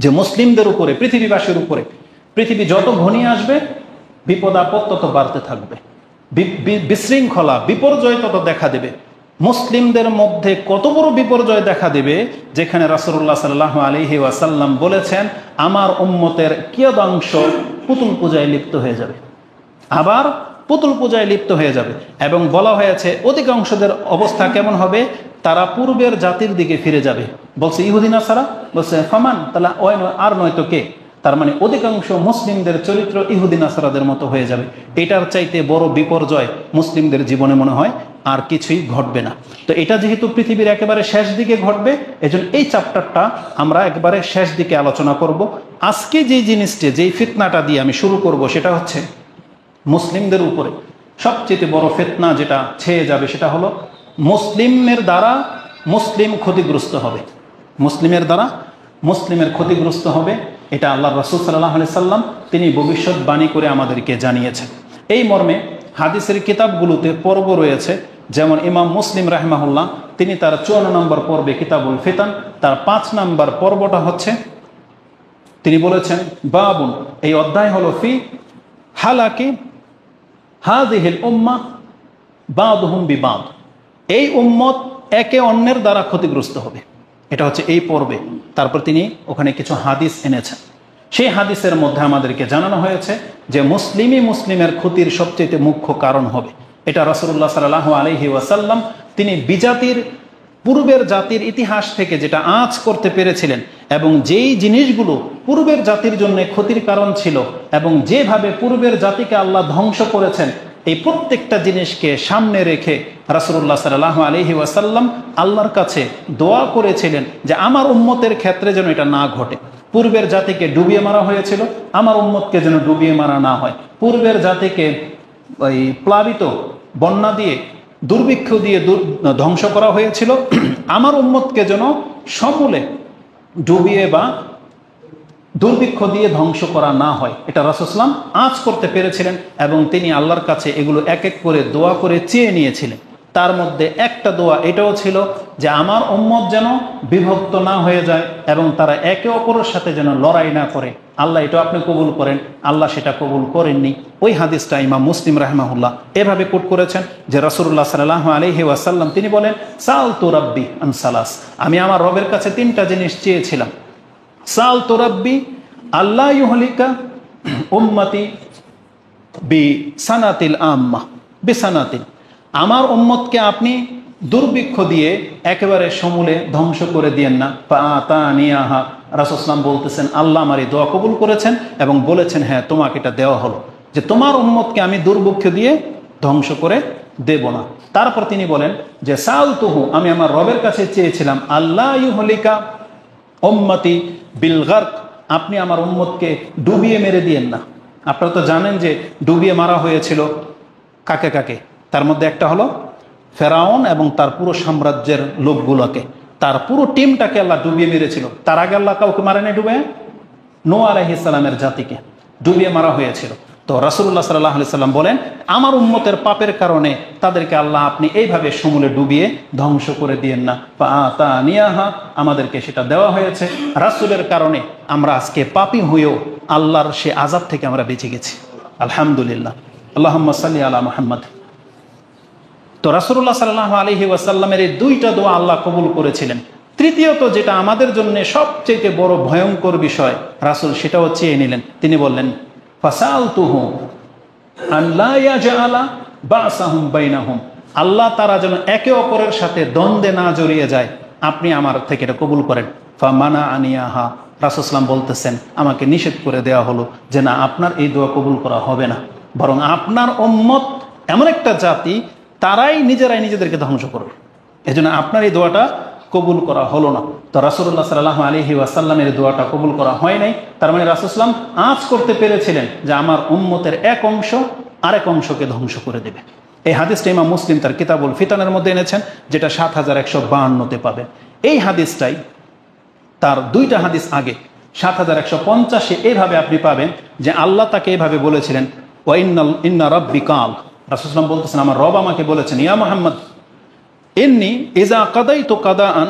যে মুসলিমদের উপরে, পৃথিবীবাসীর উপরে পৃথিবী যত ঘনিয়ে আসবে বিপদ আপদ তত বাড়তে থাকবে, বিশৃঙ্খলা বিপর্যয় তত দেখা দেবে। মুসলিমদের মধ্যে কত বড় বিপর্যয় দেখা দেবে, যেখানে রাসূলুল্লাহ সাল্লাল্লাহু আলাইহি ওয়াসাল্লাম বলেছেন আমার উম্মতের কিয়দাংশ পুতুল পূজায় লিপ্ত হয়ে যাবে, আবার পুতুল পূজায় লিপ্ত হয়ে যাবে। এবং বলা হয়েছে অধিকাংশদের অবস্থা কেমন হবে, তারা পূর্বের জাতির দিকে ফিরে যাবে। বলছে ইহুদি নাসারা, বলছে ফামান, তাহলে আর নয়তো কে? তার মানে অধিকাংশ মুসলিমদের চরিত্র ইহুদি নাসারাদের মতো হয়ে যাবে। এটার চাইতে বড় বিপর্যয় মুসলিমদের জীবনে মনে হয় আর কিছুই ঘটবে না। তো এটা যেহেতু পৃথিবীর একেবারে শেষ দিকে ঘটবে, এজন্য এই চ্যাপ্টারটা আমরা একবারে শেষ দিকে আলোচনা করব। আজকে যে জিনিসটি, যেই ফিতনাটা দিয়ে আমি শুরু করব, সেটা হচ্ছে মুসলিমদের উপরে সবচেয়ে বড় ফিতনা যেটা ছেয়ে যাবে, সেটা হলো মুসলিমের দ্বারা মুসলিম ক্ষতিগ্রস্ত হবে। মুসলিমের দ্বারা মুসলিমের ক্ষতিগ্রস্ত হবে, এটা আল্লাহর রাসূল সাল্লাল্লাহু আলাইহি সাল্লাম তিনি ভবিষ্যৎবাণী করে আমাদেরকে জানিয়েছেন। এই মর্মে হাদিসের কিতাবগুলোতে পর্ব রয়েছে, যেমন ইমাম মুসলিম রাহিমাহুল্লাহ তিনি তার 54 নম্বর পর্বে কিতাবুল ফিতান, তার 5 নম্বর পর্বটা হচ্ছে, তিনি বলেছেন বাবুন, এই অধ্যায় হলো ফি হালাকি হাযিহিল উম্মাহ বাদুহুম বিবাদ, এই উম্মত একে অন্যের দ্বারা ক্ষতিগ্রস্ত হবে। এটা হচ্ছে এই পর্বে। তারপর তিনি ওখানে কিছু হাদিস এনেছেন। সেই হাদিসের মধ্যে আমাদেরকে জানানো হয়েছে যে মুসলিমই মুসলিমের ক্ষতির সবচেয়ে মুখ্য কারণ হবে। এটা রাসূলুল্লাহ সাল্লাল্লাহু আলাইহি ওয়াসাল্লাম তিনি বিজাতির পূর্বের জাতির ইতিহাস থেকে যেটা আঁচ করতে পেরেছিলেন, এবং যেই জিনিসগুলো পূর্বের জাতির জন্য ক্ষতির কারণ ছিল, এবং যেভাবে পূর্বের জাতিকে আল্লাহ ধ্বংস করেছেন, এই প্রত্যেকটা জিনিসকে সামনে রেখে রাসূলুল্লাহ সাল্লাল্লাহু আলাইহি ওয়াসাল্লাম আল্লাহর কাছে দোয়া করেছিলেন যে আমার উম্মতের ক্ষেত্রে যেন এটা না ঘটে। পূর্বের জাতিকে ডুবিয়ে মারা হয়েছিল, আমার উম্মতকে যেন ডুবিয়ে মারা না হয়। পূর্বের জাতিকে ওই প্লাবিত বন্যা দিয়ে, দুর্ভিক্ষ দিয়ে ধ্বংস করা হয়েছিল, আমার উম্মতকে যেন সমূলে ডুবিয়ে বা দুর্ভিক্ষ দিয়ে ধ্বংস করা না হয়। এটা রাসূল সাল্লাল্লাহু আলাইহি ওয়াসাল্লাম আঁচ করতে পেরেছিলেন, এবং তিনি আল্লাহর কাছে এগুলো এক এক করে দোয়া করে চেয়ে নিয়েছিলেন। তার মধ্যে একটা দোয়া এটাও ছিল যে আমার উম্মত যেন বিভক্ত না হয়ে যায়, এবং তারা একে অপরের সাথে যেন লড়াই না করে। আল্লাহ এটা আপনি কবুল করেন, আল্লাহ সেটা কবুল করেননি। ওই হাদিসটা ইমাম মুসলিম রাহিমাহুল্লাহ এভাবে কোট করেছেন যে রাসূলুল্লাহ সাল্লাল্লাহু আলাইহি ওয়াসাল্লাম তিনি বলেন সালতু রাব্বি আন সালাস, আমি আমার রবের কাছে 3টা জিনিস চেয়েছিলাম। সালতু রাব্বি আল্লাহ ইউহলিকা উম্মতি বি সানাতিল আম্মা বিসানাতিল, আমার উম্মতকে আপনি দুর্ভিক্ষ দিয়ে একেবারে সমূলে ধ্বংস করে দিয়েন না। ফাআতানিয়াহা, রাসূল সাল্লাল্লাহু আলাইহি ওয়াসাল্লাম বলতেছেন আল্লাহ আমার এই দোয়া কবুল করেছেন এবং বলেছেন হ্যাঁ তোমাকে এটা দেওয়া হলো, যে তোমার উম্মতকে আমি দুর্ভিক্ষ দিয়ে ধ্বংস করে দেব না। তারপর তিনি বলেন যে সালতুহু, আমি আমার রবের কাছে চেয়েছিলাম আল্লাহ ইউহলিকা উম্মতি বিল গারক, আপনি আমার উম্মতকে ডুবিয়ে মেরে দিয়েন না। আপনারা তো জানেন যে ডুবিয়ে মারা হয়েছিল কাকে কাকে, তার মধ্যে একটা হলো ফেরাউন এবং তার পুরো সাম্রাজ্যের লোকগুলোকে, তার পুরো টিমটাকে আল্লাহ ডুবিয়ে মেরেছিল। তার আগে আল্লাহ কাউকে মারেনি ডুবে, নূহ আলাইহিস সালামের জাতিকে ডুবিয়ে মারা হয়েছিল। তো রাসূলুল্লাহ সাল্লাল্লাহু আলাইহি সাল্লাম বলেন আমার উম্মতের পাপের কারণে তাদেরকে আল্লাহ আপনি এইভাবে সমূলে ডুবিয়ে ধ্বংস করে দিয়েন না। ফাআতানিয়াহা, আমাদেরকে সেটা দেওয়া হয়েছে। রাসূলের কারণে আমরা আজকে পাপী হয়েও আল্লাহর সে আযাব থেকে আমরা বেঁচে গেছি, আলহামদুলিল্লাহ। আল্লাহুম্মা সাল্লি আলা মুহাম্মদ। তো রাসূলুল্লাহ সাল্লাল্লাহু আলাইহি ওয়াসাল্লামের এই 2টা দোয়া আল্লাহ কবুল করেছিলেন। তৃতীয়ত যেটা আমাদের জন্য সবচেয়ে বড় ভয়ঙ্কর বিষয়, রাসূল সেটাও চেয়ে নিলেন। তিনি বললেন ফাসালতুহু আন লা ইয়াজআলা বাসাহুম বাইনাহুম, আল্লাহ তারা যেন একে অপরের সাথে দ্বন্দ্বে না জড়িয়ে যায়, আপনি আমার থেকে এটা কবুল করেন। ফামানা আনিয়াহা, রাসূল সাল্লাল্লাহু আলাইহি ওয়াসাল্লাম বলতেছেন আমাকে নিষেধ করে দেওয়া হলো যে না, আপনার এই দোয়া কবুল করা হবে না, বরং আপনার উম্মত এমন একটা জাতি তারাই নিজেরাই নিজেদেরকে ধ্বংস করবে, এজন্য আপনার এই দোয়াটা কবুল করা হলো না। তো রাসূলুল্লাহ সাল্লাল্লাহু আলাইহি ওয়াসাল্লামের দোয়াটা কবুল করা হয় নাই। তার মানে রাসূল সাল্লাল্লাহু আলাইহি ওয়াসাল্লাম আঁচ করতে পেরেছিলেন যে আমার উম্মতের এক অংশ আরেক অংশকে ধ্বংস করে দেবে। এই হাদিসটা ইমাম মুসলিম তার কিতাবুল ফিতানের মধ্যে এনেছেন, যেটা 7152-তে পাবেন। এই হাদিসটাই তার 2টা হাদিস আগে 7150-এ এইভাবে আপনি পাবেন যে আল্লাহ তাকে এইভাবে বলেছিলেন ওয়া ইন্না রাব্বি কাল, রাসূল সাল্লাল্লাহু আলাইহি ওয়াসাল্লাম বলতেছেন আমার রব আমাকে বলেছেন ইয়া মুহাম্মদ ইন্নী ইযা কাদাইতু কাদাআন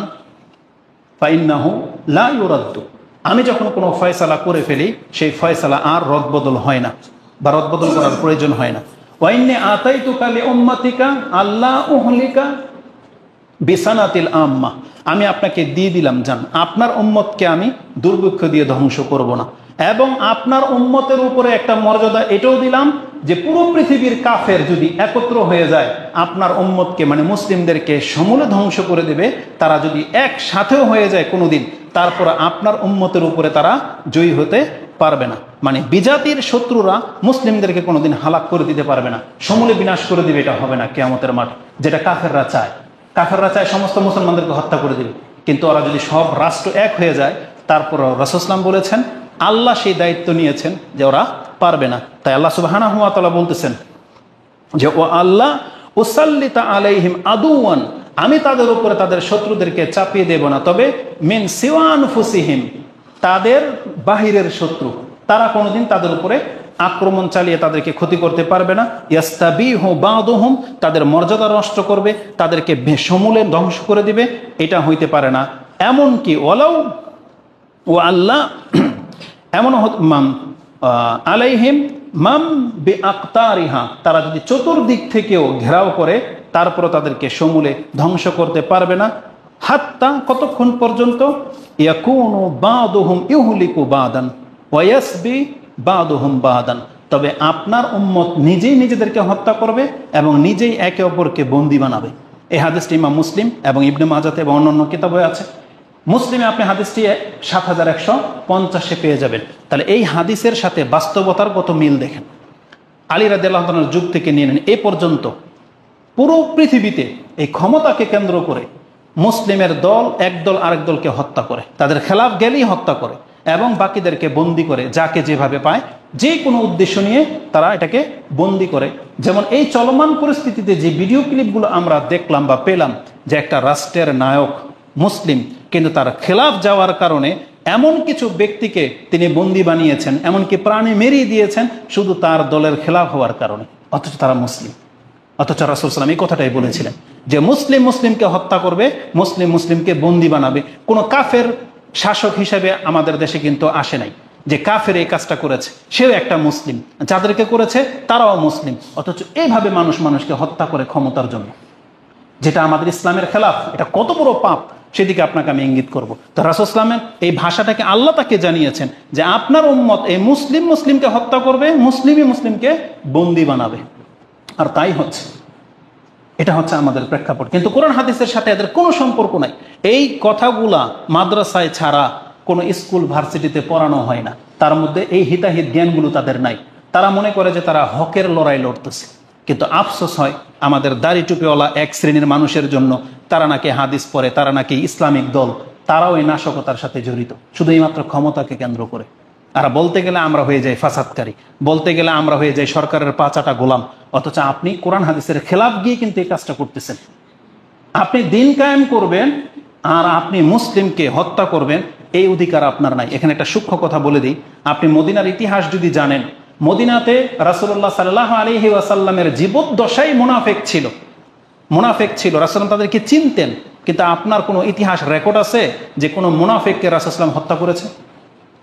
ফাইন্নাহু লা ইউরাদ্দু, আমি যখন কোনো ফয়সালা করে ফেলি সেই ফয়সালা আর রদবদল হয় না বা রদবদল করার প্রয়োজন হয় না। ওয়াইন্নে আতাইতুকা লিউম্মাতিকা আল্লাহ উহলিকা বিসানাতিল আম্মা, আমি আপনাকে দিয়ে দিলাম জান, আপনার উম্মতকে আমি দুর্ভিক্ষ দিয়ে ধ্বংস করব না, এবং আপনার উম্মতের উপরে একটা মর্যাদা এটাও দিলাম যে পুরো পৃথিবীর কাফের যদি একত্র হয়ে যায় আপনার উম্মতকে মানে মুসলিমদেরকে সমূলে ধ্বংস করে দেবে, তারা যদি একসাথেও হয়ে যায় কোনোদিন, তারপর আপনার উম্মতের উপরে তারা জয়ী হতে পারবে না। মানে বিজাতির শত্রুরা মুসলিমদেরকে কোনোদিন হালাক করে দিতে পারবে না, সমূলে বিনাশ করে দিবে, এটা হবে না কিয়ামতের মাঠ, যেটা কাফেররা চায়। কাফেররা চায় সমস্ত মুসলমানদেরকে হত্যা করে দিবে, কিন্তু ওরা যদি সব রাষ্ট্র এক হয়ে যায়, তারপর রাসূল সাল্লাল্লাহু আলাইহি ওয়াসাল্লাম বলেছেন আল্লাহ সেই দায়িত্ব নিয়েছেন যে ওরা পারবে না। তাই আল্লাহ সুবহানাহু ওয়া তাআলা বলতেছেন যে ও আল্লাহ উসাল্লিতা আলাইহিম আদুওয়ান, আমি তাদের উপরে তাদের শত্রুদেরকে চাপিয়ে দেব না, তবে মিন সিওয়া আনফুসিহিম, তাদের বাহিরের শত্রু, তারা কোনোদিন তাদের উপরে আক্রমণ চালিয়ে তাদেরকে ক্ষতি করতে পারবে না। ইয়াস্তাবিহু বাদুহুম, তাদের মর্যাদা নষ্ট করবে, তাদেরকে সমূলে ধ্বংস করে দিবে, এটা হইতে পারে না। এমনকি ওয়ালাউ ও আল্লাহ এমন আলাইহিম মাম বিআকতারিহা, তারা যদি চতুর্দিক থেকেও ঘেরাও করে তারপর তাদেরকে সমূলে ধ্বংস করতে পারবে না। হাত্তা, কতক্ষণ পর্যন্ত? ইয়াকুনু বাদুহুম ইউহলিকু বাদান ওয়া ইয়াসবি বাদুহুম বাদান, তবে আপনার উম্মত নিজেই নিজেদেরকে হত্যা করবে এবং নিজেই একে অপরকে বন্দী বানাবে। এই হাদিসটি ইমাম মুসলিম এবং ইবনে মাজাতে এবং অন্যান্য কিতাবে আছে। মুসলিমে আপনি হাদিসটি ৭১৫০ পেয়ে যাবেন। তাহলে এই হাদিসের সাথে বাস্তবতার কত মিল দেখেন। আলী রাদিয়াল্লাহু তাআলার যুগ থেকে নিয়ে নেন এ পর্যন্ত পুরো পৃথিবীতে এই ক্ষমতাকে কেন্দ্র করে মুসলিমের দল একদল আরেক দলকে হত্যা করে, তাদের খেলাফ গেলেই হত্যা করে এবং বাকিদেরকে বন্দি করে, যাকে যেভাবে পায় যে কোনো উদ্দেশ্য নিয়ে তারা এটাকে বন্দি করে। যেমন এই চলমান পরিস্থিতিতে যে ভিডিও ক্লিপগুলো আমরা দেখলাম বা পেলাম, যে একটা রাষ্ট্রের নায়ক মুসলিম, কিন্তু তার খেলাফ যাওয়ার কারণে এমন কিছু ব্যক্তিকে তিনি বন্দি বানিয়েছেন, এমনকি প্রাণে মেরিয়ে দিয়েছেন শুধু তার দলের খেলাফ হওয়ার কারণে, অথচ তারা মুসলিম। অথচ রাসূল সাল্লাল্লাহু আলাইহি ওয়াসাল্লাম এই কথাটাই বলেছিলেন যে মুসলিম মুসলিমকে হত্যা করবে, মুসলিম মুসলিমকে বন্দি বানাবে। কোনো কাফের শাসক হিসেবে আমাদের দেশে কিন্তু আসে নাই যে কাফের এই কাজটা করেছে, সেও একটা মুসলিম, যাদেরকে করেছে তারাও মুসলিম। অথচ এইভাবে মানুষ মানুষকে হত্যা করে ক্ষমতার জন্য, যেটা আমাদের ইসলামের খেলাফ, এটা কত বড় পাপ সেদিকে আপনাকে আমি ইঙ্গিত করব। তো রাসূল ইসলামের এই ভাষাটাকে আল্লাহ তাকে জানিয়েছেন যে আপনার উম্মত এই মুসলিম মুসলিমকে হত্যা করবে, মুসলিমই মুসলিমকে বন্দি বানাবে। আর তাই হচ্ছে, এটা হচ্ছে আমাদের প্রেক্ষাপট। কিন্তু কোরআন হাদিসের সাথে এদের কোনো সম্পর্ক নাই। এই কথাগুলা মাদ্রাসায় ছাড়া কোনো স্কুল ভার্সিটিতে পড়ানো হয় না, তার মধ্যে এই হিতাহিত জ্ঞানগুলো তাদের নাই। তারা মনে করে যে তারা হকের লড়াই লড়তেছে, কিন্তু আফসোস হয় আমাদের দাড়ি টুপিওয়ালা এক শ্রেণীর মানুষের জন্য, তারা নাকি হাদিস পড়ে, তারা নাকি ইসলামিক দল, তারাও এই নাশকতার সাথে জড়িত, শুধু এইমাত্র ক্ষমতাকে কেন্দ্র করে। আর বলতে গেলে আমরা হয়ে যাই ফাসাদকারী, বলতে গেলে আমরা হয়ে যাই সরকারের পাঁচাটা গোলাম। অথচ আপনি কোরআন হাদিসের খেলাফ গিয়ে কিন্তু এই কাজটা করতেছেন। আপনি দিন কায়েম করবেন আর আপনি মুসলিমকে হত্যা করবেন, এই অধিকার আপনার নাই। এখানে একটা সূক্ষ্ম কথা বলে দিই, আপনি মদিনার ইতিহাস যদি জানেন, মদিনাতে রাসূলুল্লাহ সাল্লাল্লাহু আলাইহি ওয়াসাল্লামের জীবদ্দশায় মুনাফিক ছিল, রাসূল তাদেরকে চিনতেন, কিন্তু আপনার কোনো ইতিহাস রেকর্ড আছে যে কোনো মুনাফিককে রাসূল সাল্লাল্লাহু আলাইহি ওয়াসাল্লাম হত্যা করেছে?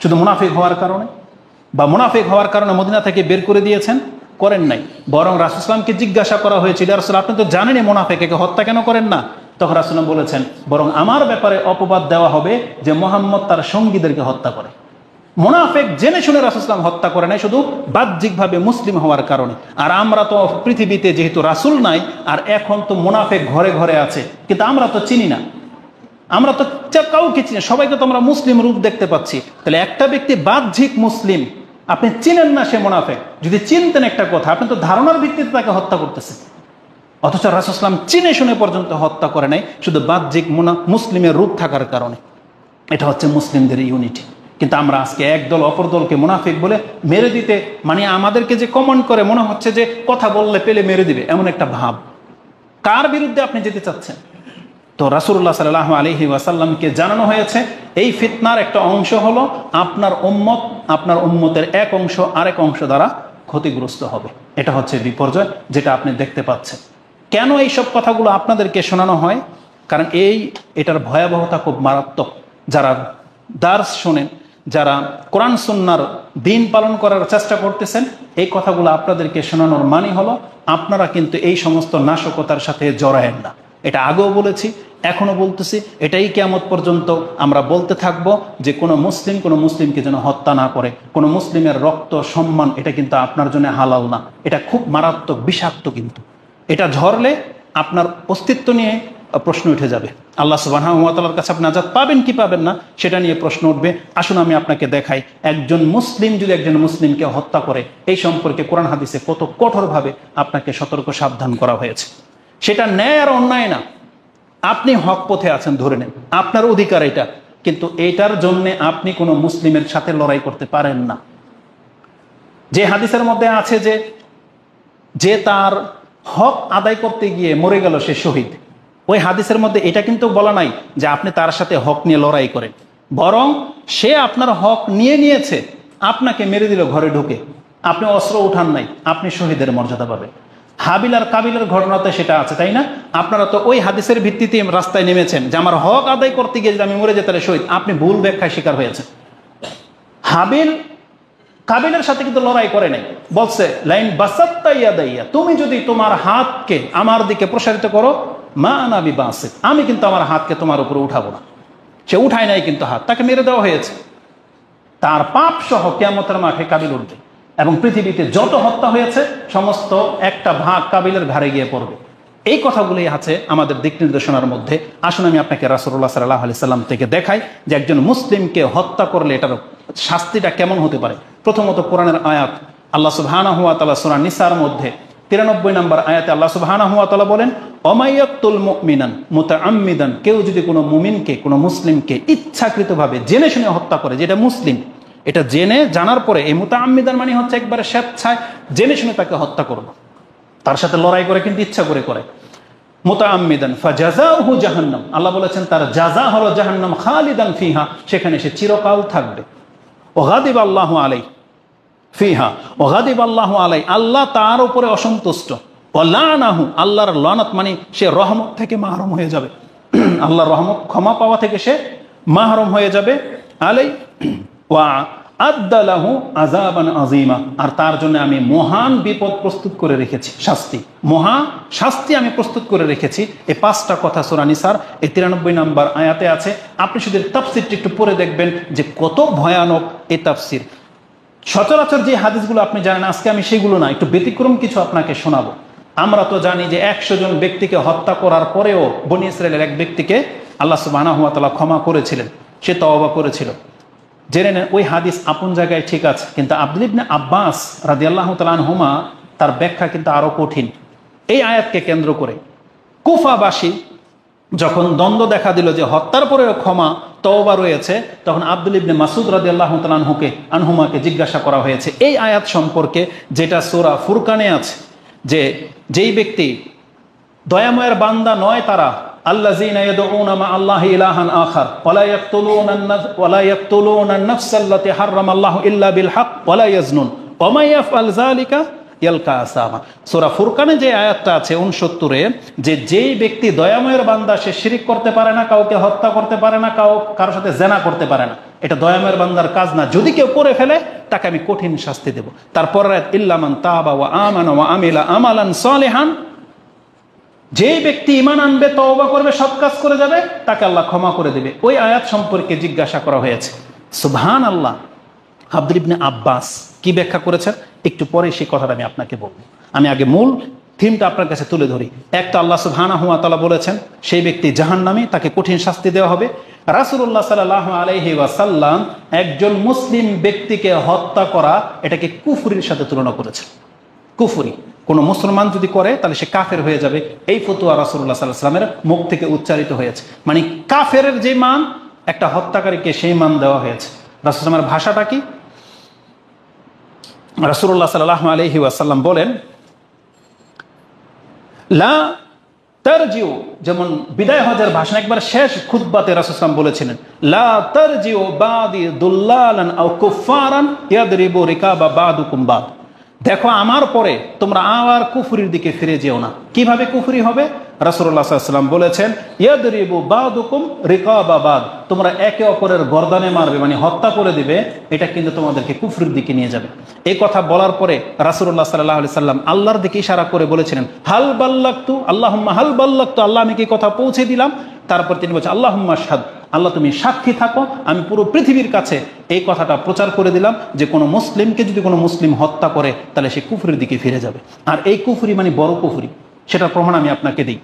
শুধু মুনাফিক হওয়ার কারণে বা মুনাফিক হওয়ার কারণে মদিনা থেকে বের করে দিয়েছেন? করেন নাই। বরং রাসূল সাল্লাল্লাহু আলাইহি ওয়াসাল্লামকে জিজ্ঞাসা করা হয়েছিল, ইয়া রাসূল আপনি তো জানেনই মুনাফিক, একে হত্যা কেন করেন না? তখন রাসূল বলেছেন, বরং আমার ব্যাপারে অপবাদ দেওয়া হবে যে মুহাম্মদ তার সঙ্গীদেরকে হত্যা করে। মুনাফিক জেনে শুনে রাসূল সাল্লাল্লাহু আলাইহি ওয়াসাল্লাম হত্যা করে নাই, শুধু বাহ্যিকভাবে মুসলিম হওয়ার কারণে। আর আমরা তো পৃথিবীতে যেহেতু রাসূল নাই, আর এখন তো মুনাফিক ঘরে ঘরে আছে, কিন্তু আমরা তো চিনি না, আমরা তো কাউকে চিনি, সবাইকে তো আমরা মুসলিম রূপ দেখতে পাচ্ছি। তাহলে একটা ব্যক্তি বাহ্যিক মুসলিম, আপনি চিনেন না সে মুনাফিক। যদি চিনতেন একটা কথা, আপনি তো ধারণার ভিত্তিতে তাকে হত্যা করতেছেন। অথচ রাসূল সাল্লাল্লাহু আলাইহি ওয়াসাল্লাম চিনে শুনে পর্যন্ত হত্যা করে নাই, শুধু বাহ্যিক মুসলিমের রূপ থাকার কারণে। এটা হচ্ছে মুসলিমদের ইউনিটি। কিন্তু আমরা আজকে একদল অপর দলকে মুনাফিক বলে মেরে দিতে, মানে আমাদেরকে যে কমেন্ট করে মনে হচ্ছে যে কথা বললে পেলে মেরে দিবে, এমন একটা ভাব। কার বিরুদ্ধে আপনি যেতে চাচ্ছেন? তো রাসূলুল্লাহ সাল্লাল্লাহু আলাইহি ওয়াসাল্লামকে জানানো হয়েছে এই ফিতনার একটা অংশ হলো আপনার উম্মত, আপনার উম্মতের এক অংশ আরেক অংশ দ্বারা ক্ষতিগ্রস্ত হবে। এটা হচ্ছে বিপর্যয় যেটা আপনি দেখতে পাচ্ছেন। কেন এইসব কথাগুলো আপনাদেরকে শোনানো হয়? কারণ এটার ভয়াবহতা খুব মারাত্মক। যারা দার্স শোনেন, যারা কোরআন সুন্নাহর দিন পালন করার চেষ্টা করতেছেন, এই কথাগুলো আপনাদেরকে শোনানোর মানে হলো আপনারা কিন্তু এই সমস্ত নাশকতার সাথে জড়ায়েন না। এটা আগেও বলেছি, এখনো বলতেছি, এটাই কিয়ামত পর্যন্ত আমরা বলতে থাকব যে কোনো মুসলিমকে যেন হত্যা না করে, কোনো মুসলিমের রক্ত সম্মান এটা কিন্তু আপনার জন্য হালাল না। এটা খুব মারাত্মক, বিষাক্ত। কিন্তু এটা ঝরলে আপনার অস্তিত্ব নিয়ে প্রশ্ন উঠে যাবে। আল্লাহ সুবহানাহু ওয়া তাআলার কাছে আপনি নাজাত পাবেন কি পাবেন না সেটা নিয়ে প্রশ্ন উঠবে। আসুন আমি আপনাকে দেখাই, একজন মুসলিম যদি একজন মুসলিমকে হত্যা করে, এই সম্পর্কে কোরআন হাদিসে কত কঠোরভাবে আপনাকে সতর্ক সাবধান করা হয়েছে। সেটা ন্যায় আর অন্যায় না, আপনি হক পথে আছেন ধরে নেন, আপনার অধিকার এটা, কিন্তু এইটার জন্য আপনি কোনো মুসলিমের সাথে লড়াই করতে পারেন না। যে হাদিসের মধ্যে আছে যে তার হক আদায় করতে গিয়ে মরে গেল সে শহীদ, ওই হাদিসের মধ্যে এটা কিন্তু বলা নাই যে আপনি তার সাথে হক নিয়ে লড়াই করেন, বরং সে আপনার হক নিয়েছে, আপনাকে মেরে দিল ঘরে ঢুকে, আপনি অস্ত্র উঠান নাই, আপনি শহীদের মর্যাদা পাবেন। হাবিল আর কাবিলের ঘটনাতে সেটা আছে, তাই না? আপনারা তো ওই হাদিসের ভিত্তিতে রাস্তায় নেমেছেন যে আমার হক আদায় করতে গিয়ে যদি আমি মরে যেতে শহীদ। আপনি ভুল ব্যাখ্যায় শিকার হয়েছেন। হাবিল কাবিলের সাথে কিন্তু লড়াই করে নাই, বলছে লাইন বাসাত্তা ইয়াদাইয়া, তুমি যদি তোমার হাতকে আমার দিকে প্রসারিত করো, মা আনা বিবাসিত, আমি কিন্তু আমার হাতকে তোমার উপরে উঠাবো না। সে উঠায় নাই কিন্তু হাত, তাকে মেরে দেওয়া হয়েছে। তার পাপ সহ কিয়ামতের মাঠে কাবিল উঠবে এবং পৃথিবীতে যত হত্যা হয়েছে সমস্ত একটা ভাগ কাবিলের ঘাড়ে গিয়ে পড়বে। এই কথাগুলি আছে আমাদের দিক নির্দেশনার মধ্যে। আসুন আমি আপনাকে রাসূলুল্লাহ সাল্লাল্লাহু আলাইহি সাল্লাম থেকে দেখাই যে একজন মুসলিমকে হত্যা করলে এটার শাস্তিটা কেমন হতে পারে। প্রথমত কোরআনের আয়াত, আল্লাহ সুবহানাহু ওয়া তাআলা সূরা নিসার মধ্যে 93 নম্বর আয়াতে আল্লাহ সুবহানাহু ওয়া তাআলা বলেন, ওমাইয়াকতুল মুমিনান মুতাআম্মিদান, কেউ যদি কোনো মুমিনকে, কোনো মুসলিমকে ইচ্ছাকৃতভাবে জেনে শুনে হত্যা করে, যেটা মুসলিম, এটা জেনে জানার পরে, এই মুতাআম্মিদান মানে হচ্ছে একবারে স্বেচ্ছায় জেনে শুনে তাকে হত্যা করবো, তার সাথে লড়াই করে কিন্তু ইচ্ছা করে মুতাআম্মিদান ফাজাযাউহু জাহান্নাম, আল্লাহ বলেছেন তার জাযা হলো জাহান্নাম, খালিদান ফিহা, সেখানে সে চিরকাল থাকবে। ওয়াগাদিবা আল্লাহু আলাইহি ফিহা ওয়াগাদিবা আল্লাহু আলাইহি, আল্লাহ তার উপরে অসন্তুষ্ট। ওয়ালানাহু, আল্লাহর লানত মানে সে রহমত থেকে মাহরুম হয়ে যাবে, আল্লাহর রহমত ক্ষমা পাওয়া থেকে সে মাহরুম হয়ে যাবে। আলাই ওয়া আদালাহু আযাবান আযীমা, আর তার জন্য আমি মহান বিপদ প্রস্তুত করে রেখেছি, মহা শাস্তি আমি প্রস্তুত করে রেখেছি। এই 5টা কথা সূরা নিসার এই 93 নম্বর আয়াতে আছে। আপনি শুধু তাফসীরটি একটু পড়ে দেখবেন যে কত ভয়ানক এই তাফসীর। সচরাচর যে হাদিসগুলো আপনি জানেন, আজকে আমি সেগুলো না, একটু ব্যতিক্রম কিছু আপনাকে শোনাবো। আমরা তো জানি যে 100 জন ব্যক্তিকে হত্যা করার পরেও বনী ইসরায়েলের এক ব্যক্তিকে আল্লাহ সুবহানাহু ওয়া তাআলা ক্ষমা করেছিলেন, সে তওবা করেছিল। জেনে নেন ওই হাদিস আপন জায়গায় ঠিক আছে, কিন্তু আব্দুল্লাহ ইবনে আব্বাস রাদিয়াল্লাহু তাআলা আনহুমা তার ব্যাখ্যা কিন্তু আরো কঠিন। এই আয়াতকে কেন্দ্র করে কুফাবাসী যখন দ্বন্দ্ব দেখা দিল যে হত্যার পরেও ক্ষমা তওবা রয়েছে, তখন আব্দুল্লাহ ইবনে মাসউদ রাদিয়াল্লাহু তাআলা আনহুমাকে জিজ্ঞাসা করা হয়েছে এই আয়াত সম্পর্কে, যেটা সূরা ফুরকানে আছে, যে যেই ব্যক্তি দয়াময়ের বান্দা নয় তারা, আল্লাযীনা ইয়াদউনা মা আল্লাহি ইলাহান আখার ওয়ালা ইয়াকতুলুনা আন-নাফস আল্লাতী হারামাল্লাহু ইল্লা বিল হক ওয়ালা ইয়াজনুন ওয়া মা ইয়াফআল যালিকা ইয়ালকা আসামা। সূরা ফুরকানে যে আয়াতটা আছে 69-এ, যে যেই ব্যক্তি দয়াময়ের বান্দা, সে শিরক করতে পারে না, কাউকে হত্যা করতে পারে না, কারোর সাথে জেনা করতে পারে না, এটা দয়াময়ের বান্দার কাজ না। যদি কেউ করে ফেলে তাকে আমি কঠিন শাস্তি দেব। তারপর আয়াত ইল্লা মান তাবা ওয়া আমানা ওয়া আমিলা আমালান সালিহান, যে ব্যক্তি ঈমান আনবে, তওবা করবে, সৎ কাজ করে যাবে, তাকে আল্লাহ ক্ষমা করে দেবে। ওই আয়াত সম্পর্কে জিজ্ঞাসা করা হয়েছে। সুবহানাল্লাহ, আব্দুল্লাহ ইবনে আব্বাস কি ব্যাখ্যা করেছেন একটু পরে সেই কথাটা আমি আপনাকে বলবো। আমি আগে মূল থিমটা আপনার কাছে তুলে ধরি। একটা, আল্লাহ সুবহানাহু ওয়া তাআলা বলেছেন সেই ব্যক্তি জাহান্নামী, তাকে কঠিন শাস্তি দেওয়া হবে। রাসূলুল্লাহ সাল্লাল্লাহু আলাইহি ওয়াসাল্লাম একজন মুসলিম ব্যক্তিকে হত্যা করা, এটাকে কুফরির সাথে তুলনা করেছেন। কুফরি কোনো মুসলমান যদি করে তাহলে সে কাফের হয়ে যাবে, এই ফতোয়া রাসূলুল্লাহ সাল্লাল্লাহু আলাইহি ওয়াসাল্লামের মুখ থেকে উচ্চারিত হয়েছে। মানে কাফেরের যে মান, একটা হত্যাকারীকে সেই মান দেওয়া হয়েছে। রাসূলুল্লাহ সাল্লামের ভাষাটা কি? রাসূলুল্লাহ সাল্লাল্লাহু আলাইহি ওয়াসাল্লাম বলেন, লা তারজিউ, যেমন বিদায় হজের ভাষণ একবার শেষ খুতবাতে রাসূল সাল্লাল্লাহু আলাইহি ওয়াসাল্লাম বলেছিলেন, লা তারজিউ বাদি দুল্লালান আও কুফারান ইয়াদরিবু রিকাবা বাদুকুম বাদ। দেখো আমার পরে তোমরা আবার কুফরির দিকে ফিরে যেও না। কিভাবে কুফরি হবে? রাসূলুল্লাহ সাল্লাল্লাহু আলাইহি ওয়াসাল্লাম বলেছেন, ইয়াদরিবু বাদুকুম রিকাবা বাদ, তোমরা একে অপরের গর্দানে মারবে, মানে হত্যা করে দিবে, এটা কিন্তু তোমাদেরকে কুফরের দিকে নিয়ে যাবে। এই কথা বলার পরে রাসূলুল্লাহ সাল্লাল্লাহু আলাইহি ওয়াসাল্লাম আল্লাহর দিকে ইশারা করে বলেছিলেন, হাল বাল্লাগতু আল্লাহুম্মা হাল বাল্লাগতু, আল্লাহ আমি কি কথা পৌঁছে দিলাম? তারপর তিনি বলছেন, আল্লাহুম্মা শাহাদ, আল্লাহ তুমি সাক্ষী থাকো, আমি পুরো পৃথিবীর কাছে এই কথাটা প্রচার করে দিলাম যে কোনো মুসলিমকে যদি কোনো মুসলিম হত্যা করে তাহলে সে কুফরের দিকে ফিরে যাবে। আর এই কুফরি মানে বড় কুফরি, সেটার প্রমাণ আমি আপনাকে দিই।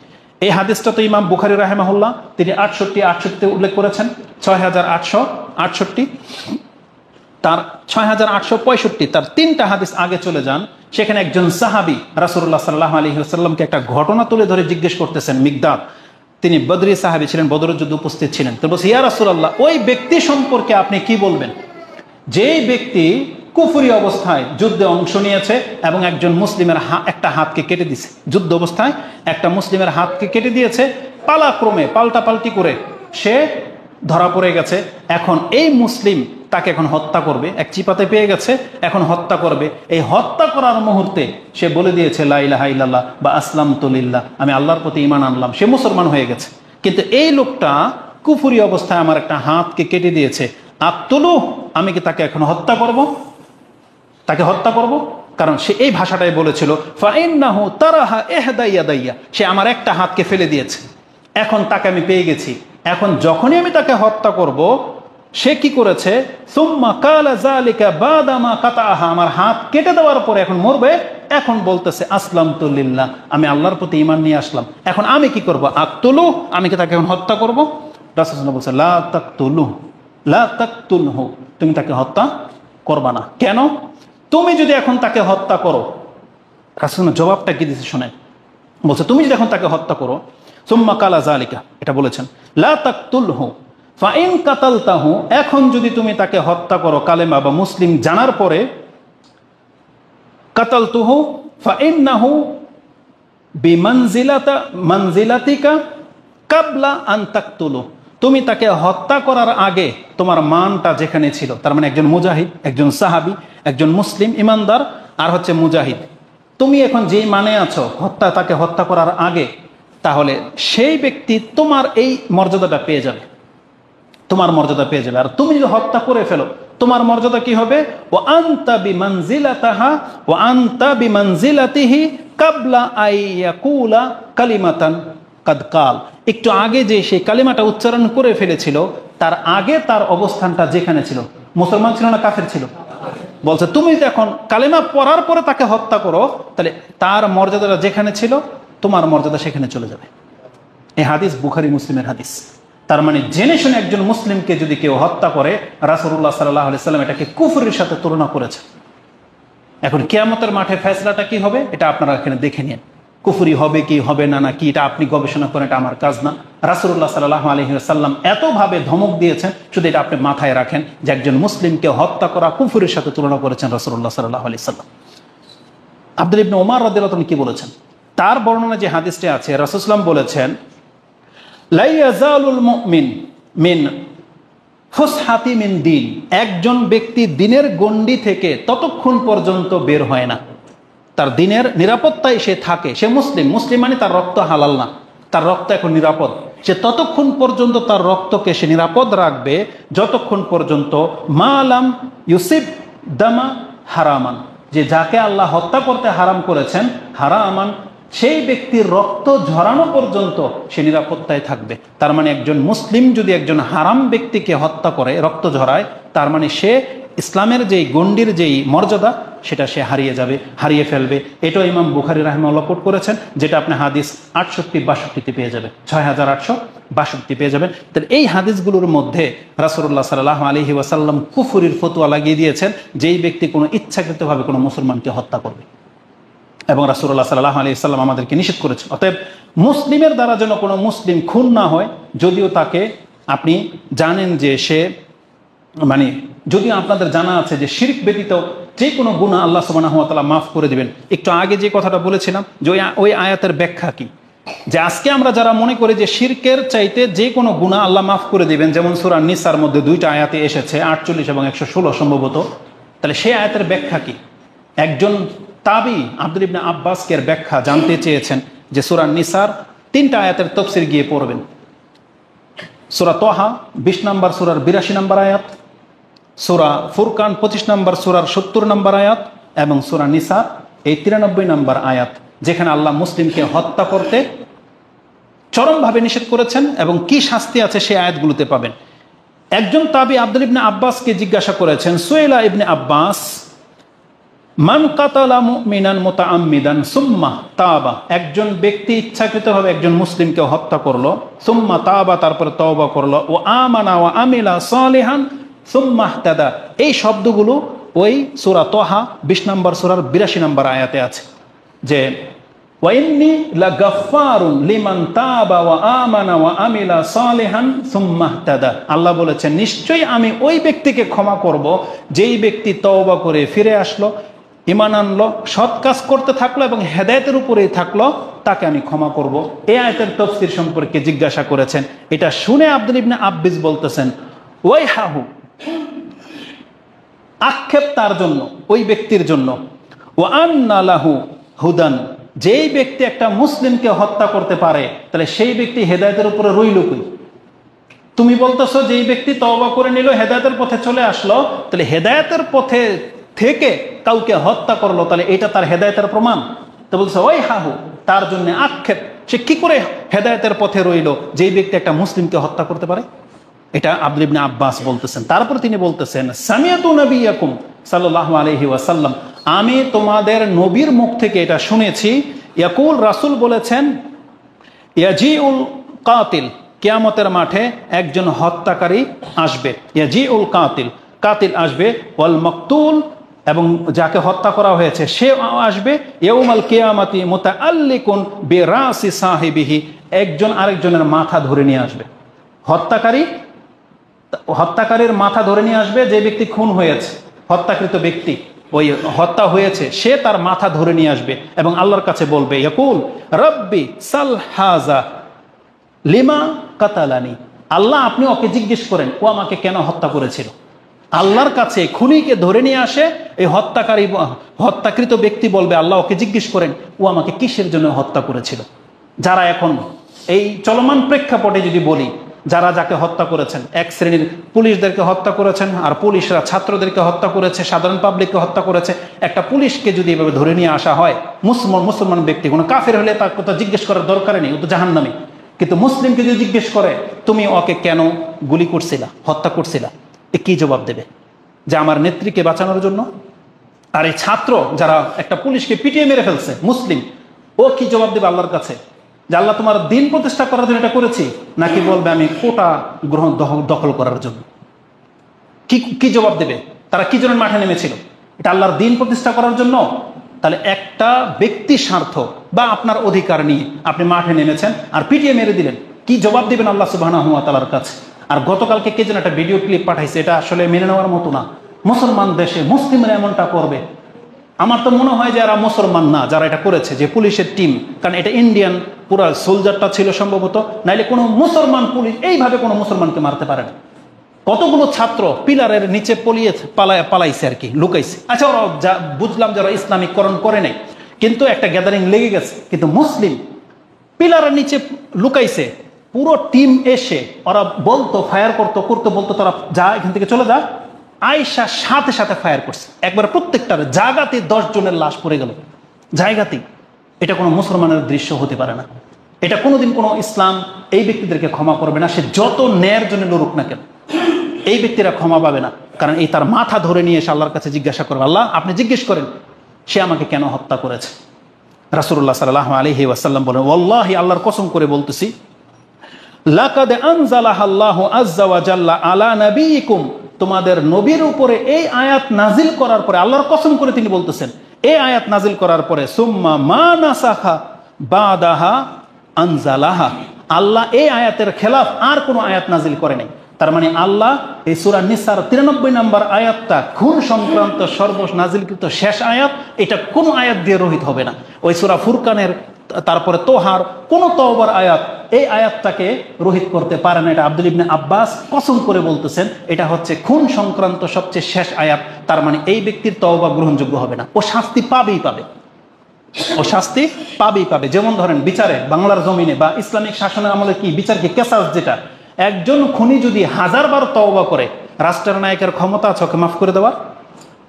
এই হাদিসটা তো ইমাম বুখারী রাহিমাহুল্লাহ তিনি 68 উল্লেখ করেছেন, 6868, তার 6865, তার 3টা হাদিস আগে চলে যান, সেখানে একজন সাহাবী রাসূলুল্লাহ সাল্লাল্লাহু আলাইহি ওয়াসাল্লামকে একটা ঘটনা তুলে ধরে জিজ্ঞেস করতেছেন। মিকদাদ, তিনি বদরি সাহাবী ছিলেন, বদরের যুদ্ধে উপস্থিত ছিলেন। তো বলছে, ইয়া রাসূলুল্লাহ, ওই ব্যক্তি সম্পর্কে আপনি কি বলবেন যেই ব্যক্তি কুফরি অবস্থায় যুদ্ধে অংশ নিয়েছে এবং একজন মুসলিমের একটা হাতকে কেটে দিয়েছে, যুদ্ধ অবস্থায় একটা মুসলিমের হাতকে কেটে দিয়েছে, পালাক্রমে পাল্টাপাল্টি করে সে ধরা পড়ে গেছে। এখন এই মুসলিম তাকে এখন হত্যা করবে, এক চিপাতে পেয়ে গেছে, এখন হত্যা করবে। এই হত্যা করার মুহূর্তে সে বলে দিয়েছে লা ইলাহা ইল্লাল্লাহ বা আসলামতু লিল্লাহ, আমি আল্লাহর প্রতি ঈমান আনলাম, সে মুসলমান হয়ে গেছে। কিন্তু এই লোকটা কুফরি অবস্থায় আমার একটা হাতকে কেটে দিয়েছে, আক্তুলু, আমি কি তাকে এখন হত্যা করব? তাকে হত্যা করব? কারণ সে এই ভাষাটাই বলেছিল, ফাইন্নাহু তারাহা ইহদা ইয়াদাইয়া, সে আমার একটা হাতকে ফেলে দিয়েছে, এখন তাকে আমি পেয়ে গেছি, এখন যখনই আমি তাকে হত্যা করব, সে কি করেছে, সুম্মা কালা যালিকা বাদামা কাতাহা, আমার হাত কেটে দেওয়ার পরে এখন মরবে, এখন বলতেছে আসলামতু লিল্লাহ, আমি আল্লাহর প্রতি ঈমান নিয়ে আসলাম, এখন আমি কি করব? আক্তুলু, আমি কি তাকে এখন হত্যা করব? রাসূলুল্লাহ বলছে, লা তাকতুলু, লা তাকতুলহু, তুমি তাকে হত্যা করবা না। কেন? তুমি যদি এখন তাকে হত্যা করো, রাসূল জবাবটা কি দিয়েছে শোনেন, বলছে তুমি যদি এখন তাকে হত্যা করো, সুম্মা কালা যালিকা, এটা বলেছেন, লা তাকতুলহু ফাইন কাতালতাহু, এখন যদি তুমি তাকে হত্যা করো কালেমা বা মুসলিম জানার পরে, কাতালতুহু ফাইন্নাহু বিমানজিলাতিকা কাবলা আন তাকতুলু, তুমি তাকে হত্যা করার আগে তোমার মানটা যেখানে ছিল, তার মানে একজন মুজাহিদ, একজন সাহাবী, একজন মুসলিম ইমানদার, আর হচ্ছে মুজাহিদ, তুমি এখন যেই মানে আছো তাকে হত্যা করার আগে, তাহলে সেই ব্যক্তি তোমার এই মর্যাদাটা পেয়ে যাবে, তোমার মর্যাদা পেয়ে যাবে। আর তুমি যদি হত্যা করে ফেলো, তোমার মর্যাদা কি হবে? ও আনতা বিমানজিলাতাহা ও আনতা বিমানজিলাতিহি কাবলা আইয়াকুলা কালিমাতান কাদ কাল, একটু আগে যে সেই কালিমাটা উচ্চারণ করে ফেলেছিল, তার আগে তার অবস্থানটা যেখানে ছিল, মুসলমান ছিল না কাফের ছিল? বলছে তুমি যদি এখন কালিমা পড়ার পরে তাকে হত্যা করো, তাহলে তার মর্যাদাটা যেখানে ছিল, তোমার মর্যাদা সেখানে চলে যাবে। এই হাদিস বুখারী মুসলিমের হাদিস। তার মানে জেনে শুনে একজন মুসলিমকে যদি কেউ হত্যা করে, রাসূলুল্লাহ সাল্লাল্লাহু আলাইহি সাল্লাম এটাকে কুফরের সাথে তুলনা করেছে। এখন কিয়ামতের মাঠে ফয়সালাটা কি হবে এটা আপনারা এখানে দেখে নিন, কুফরি হবে কি হবে না না কি এটা আপনি গবেষণা করেন, এটা আমার কাজ না। রাসূলুল্লাহ সাল্লাল্লাহু আলাইহি ওয়াসাল্লাম এতভাবে ধমক দিয়েছেন, শুধু এটা আপনি মাথায় রাখেন যে একজন মুসলিমকে হত্যা করা কুফরের সাথে তুলনা করেছেন রাসূলুল্লাহ সাল্লাল্লাহু আলাইহি সাল্লাম। আব্দুল্লাহ ইবনে ওমর রাদিয়াল্লাহু আনহু কি বলেছেন, তার বর্ণনা যে হাদিসটি আছে, রাসূল সাল্লাল্লাহু আলাইহি ওয়াসাল্লাম বলেছেন, লা ইয়াজালুল মুমিন মিন ফুসহাতি মিন দিন, একজন ব্যক্তি দিনের গণ্ডি থেকে ততক্ষণ পর্যন্ত বের হয় না, তার দিনের নিরাপত্তায় সে থাকে, সে মুসলিম, মুসলিম মানে তার রক্ত হালাল না, তার রক্ত এখন নিরাপদ, সে ততক্ষণ পর্যন্ত তার রক্তকে সে নিরাপদ রাখবে যতক্ষণ পর্যন্ত মালাম ইউসিব দামা হারামান, যে যাকে আল্লাহ হত্যা করতে হারাম করেছেন, হারামান, সেই ব্যক্তির রক্ত ঝরানো পর্যন্ত সে নিরাপত্তায় থাকবে। তার মানে একজন মুসলিম যদি একজন হারাম ব্যক্তিকে হত্যা করে, রক্ত ঝরায়, তার মানে সে ইসলামের যেই গণ্ডির যেই মর্যাদা সেটা সে হারিয়ে যাবে, হারিয়ে ফেলবে। এটাও ইমাম বুখারী রাহিমাহুল্লাহ কোট করেছেন, যেটা আপনি হাদিস 68-62 পেয়ে যাবেন, 6862 পেয়ে যাবেন। তাহলে এই হাদিসগুলোর মধ্যে রাসূলুল্লাহ সাল্লাল্লাহু আলাইহি ওয়াসাল্লাম কুফরির ফতোয়া লাগিয়ে দিয়েছেন, যেই ব্যক্তি কোনো ইচ্ছাকৃতভাবে কোনো মুসলমানকে হত্যা করবে, এবং রাসূলুল্লাহ সাল্লাল্লাহু আলাইহি ওয়াসাল্লাম আমাদেরকে নিষেধ করেছেন। অতএব মুসলিমের দ্বারা যেন কোনো মুসলিম খুন না হয়, যদিও তাকে আপনি জানেন যে সে মানে যদিও আপনাদের জানা আছে যে শিরক ব্যতীত যে কোনো গুনাহ আল্লাহ সুবহানাহু ওয়া তাআলা মাফ করে দিবেন। একটু আগে যে কথাটা বলেছিলাম যে ওই আয়াতের ব্যাখ্যা কি, যে আজকে আমরা যারা মনে করি যে শিরকের চাইতে যে কোনো গুনাহ আল্লাহ মাফ করে দিবেন, যেমন সূরা নিসার মধ্যে 2টা আয়াতে এসেছে 48 এবং 116 সম্ভবত, তাহলে সেই আয়াতের ব্যাখ্যা কি? একজন তাবি আব্দুল্লাহ ইবনে আব্বাসকে ব্যাখ্যা জানতে চেয়েছেন যে সূরা নিসার 3টা আয়াতের তাফসীর গিয়ে পড়বেন। সূরা তাহা 20 নম্বর সূরার 82 নম্বর আয়াত, সূরা ফুরকান 25 নম্বর সূরার 70 নম্বর আয়াত, এবং সূরা নিসা এই 93 নম্বর আয়াত, যেখানে আল্লাহ মুসলিমকে হত্যা করতে চরমভাবে নিষেধ করেছেন এবং কি শাস্তি আছে সেই আয়াতগুলোতে পাবেন। একজন তাবি আব্দুল ইবনে আব্বাসকে জিজ্ঞাসা করেছেন, সুয়েলা ইবনে আব্বাস, মান কাতালা মুমিনান মুতাআম্মিদান সুম্মা তাবা, একজন ব্যক্তি ইচ্ছাকৃতভাবে একজন মুসলিমকে হত্যা করলো, সুম্মা তাবা তারপরে তওবা করলো, ও আমানা ওয়া আমিলা সালিহান সুম্মা ইহতাদা, এই শব্দগুলো ওই সূরা তাহা 20 নম্বর সূরার 82 নম্বর আয়াতে আছে যে ওয়া ইন্নী লাগাফফারুন লিমান তাবা ওয়া আমানা ওয়া আমিলা সালিহান সুম্মা ইহতাদা। আল্লাহ বলেছেন, নিশ্চয়ই আমি ওই ব্যক্তিকে ক্ষমা করব যেই ব্যক্তি তওবা করে ফিরে আসলো, ঈমান আনলো, সৎ কাজ করতে থাকলো এবং হেদায়েতের উপরেই থাকলো, তাকে আমি ক্ষমা করব। এই আয়াতের তাফসীর সম্পর্কে জিজ্ঞাসা করেছেন। এটা শুনে আব্দুল ইবনে আব্বাস বলতেছেন, ওয়াইহাহু, আক্ষেপ তার জন্য, ওই ব্যক্তির জন্য, ওয়া আন্না লাহু হুদান, যেই ব্যক্তি একটা মুসলিমকে হত্যা করতে পারে তাহলে সেই ব্যক্তি হেদায়েতের উপরে রইল কই? তুমি বলতেছো যেই ব্যক্তি তওবা করে নিল, হেদায়েতের পথে চলে আসলো, তাহলে হেদায়েতের পথে থেকে কাউকে হত্যা করলো, তাহলে এটা তার হেদায়েতের প্রমাণ? তো বলছে ওই হাহু, তার জন্য আক্ষেপ, সে কি করে হেদায়েতের পথে রইল যেই ব্যক্তি একটা মুসলিমকে হত্যা করতে পারে? এটা আব্দুল ইবনে আব্বাস বলতেছেন। তারপর তিনি বলতেছেন, সামিয়াতু নবিয়াকুম সাল্লাল্লাহু আলাইহি ওয়াসাল্লাম, আমি তোমাদের নবীর মুখ থেকে এটা শুনেছি, ইয়াকুল, রাসূল বলেছেন, ইয়াজিউল কাতিল, কিয়ামতের মাঠে একজন হত্যাকারী আসবে, ইয়াজিউল কাতিল, কাতিল আসবে, ওয়াল মাকতুল, এবং যাকে হত্যা করা হয়েছে সে আসবে, ইয়াউমাল কিয়ামাতি মুতাআল্লিকুন বিরাসি সাহিবিহি, একজন আরেকজনের মাথা ধরে নিয়ে আসবে। হত্যাকারীর মাথা ধরে নিয়ে আসবে, যে ব্যক্তি খুন হয়েছে, হত্যাকৃত ব্যক্তি, ওই হত্যা হয়েছে, সে তার মাথা ধরে নিয়ে আসবে এবং আল্লাহর কাছে বলবে, ইয়াকুল রব্বি সাল হাজা লিমা কাতালানি, আল্লাহ আপনি ওকে জিজ্ঞেস করেন ও আমাকে কেন হত্যা করেছিল। আল্লাহর কাছে খুনিকে ধরে নিয়ে আসে, এই হত্যাকৃত ব্যক্তি বলবে, আল্লাহ ওকে জিজ্ঞেস করেন ও আমাকে কিসের জন্য হত্যা করেছিল। যারা এখন এই চলমান প্রেক্ষাপটে যদি বলি, যারা যাকে হত্যা করেছেন, এক শ্রেণীর পুলিশদেরকে হত্যা করেছেন, আর পুলিশরা ছাত্রদেরকে হত্যা করেছে, সাধারণ পাবলিককে হত্যা করেছে। একটা পুলিশকে যদি এভাবে ধরে নিয়ে আসা হয়, মুসলমান ব্যক্তি, কোনো কাফের হলে তার কথা জিজ্ঞেস করার দরকার নেই, ও তো জাহান্নামী। কিন্তু মুসলিমকে যদি জিজ্ঞেস করে তুমি ওকে কেন গুলি করছিলা, হত্যা করছিলা, এ কি জবাব দেবে? যে আমার নেত্রীকে বাঁচানোর জন্য। আর এই ছাত্র যারা একটা পুলিশকে পিটিয়ে মেরে ফেলছে, মুসলিম, ও কি জবাব দেবে আল্লাহর কাছে? যে আল্লাহ তোমার দিন প্রতিষ্ঠা করার জন্য এটা করেছি, নাকি বলবে আমি কোটা গ্রহণ দখল করার জন্য? কি জবাব দেবে? তারা কি জন্য মাঠে নেমেছিল? এটা আল্লাহর দিন প্রতিষ্ঠা করার জন্য? তাহলে একটা ব্যক্তি স্বার্থ বা আপনার অধিকার নিয়ে আপনি মাঠে নেমেছেন আর পিটিয়ে মেরে দিলেন, কি জবাব দিবেন আল্লাহ সুবহানাহু ওয়া তাআলার কাছে? আর গতকালকে কে যেন একটা ভিডিও ক্লিপ পাঠাইছে, এটা আসলে মেনে নেওয়ার মতো না। মুসলমান দেশে মুসলিমরা এমনটা করবে? আমার তো মনে হয় যে এরা মুসলমান না যারা এটা করেছে, যে পুলিশের টিম, কারণ এটা ইন্ডিয়ান পুরা সোলজারটা ছিল সম্ভবত, নাইলে কোনো মুসলমান পুলিশ এইভাবে কোনো মুসলমানকে মারতে পারে না। কতগুলো ছাত্র পিলারের নিচে পালাইছে আর কি, লুকাইছে। আচ্ছা, ওরা বুঝলাম যারা ইসলামিকরণ করে নাই, কিন্তু একটা গ্যাদারিং লেগে গেছে। কিন্তু মুসলিম পিলারের নিচে লুকাইছে, পুরো টিম এসে ওরা বলতো, ফায়ার করতে বলতো, তারা যা এখান থেকে চলে যা, আয়েশা সাথে সাথে ফায়ার করছে, একবার প্রত্যেকটার জায়গাতে 10 জনের লাশ পড়ে গেল জায়গাতেই। এটা কোনো মুসলমানের দৃশ্য হতে পারে না। এটা কোনোদিন কোনো ইসলাম এই ব্যক্তিদেরকে ক্ষমা করবে না, সে যত ন্যায়ের জন্য লড়ুক না কেন, এই ব্যক্তিরা ক্ষমা পাবে না। কারণ এই তার মাথা ধরে নিয়ে এসে আল্লাহর কাছে জিজ্ঞাসা করবে, আল্লাহ আপনি জিজ্ঞেস করেন সে আমাকে কেন হত্যা করেছে। রাসূলুল্লাহ সাল্লাল্লাহু আলাইহি ওয়াসাল্লাম বলেন, ওয়াল্লাহি, আল্লাহর কসম করে বলতেছি, লাকাদ আনজালাহাল্লাহু আযজা ওয়া জাল্লা আলা নাবিয়িকুম, তোমাদের নবীর উপরে এই আয়াত নাজিল করার পরে, আল্লাহর কসম করে তিনি বলতেছেন, এই আয়াত নাজিল করার পরে, সুম্মা মা নাসাখা বাদাহা আনজালাহা, আল্লাহ এই আয়াতের খেলাফ আর কোনো আয়াত নাজিল করে নাই। তার মানে আল্লাহ এই সূরা নিসার 93 নম্বর আয়াতটা খুন সংক্রান্ত নাজিলকৃত শেষ আয়াত, এটা কোনো আয়াত দিয়ে রহিত হবে না। ওই সূরা ফুরকানের তারপরে তোহার কোন তওবার আয়াত এই আয়াতটাকে রহিত করতে পারে না। এটা আব্দুল ইবনে আব্বাস কসম করে বলতেছেন, এটা হচ্ছে খুন সংক্রান্ত সবচেয়ে শেষ আয়াত। তার মানে এই ব্যক্তির তওবা গ্রহণযোগ্য হবে না, ও শাস্তি পাবেই পাবে। ও শাস্তি পাবেই পাবে। যেমন ধরেন বিচারে বাংলার জমিনে বা ইসলামিক শাসনের আমলে কি বিচার কি কেসাস, যেটা একজন খুনি যদি 1000 বার তওবা করে, রাষ্ট্রের নায়কের ক্ষমতা আছে ওকে মাফ করে দেওয়ার?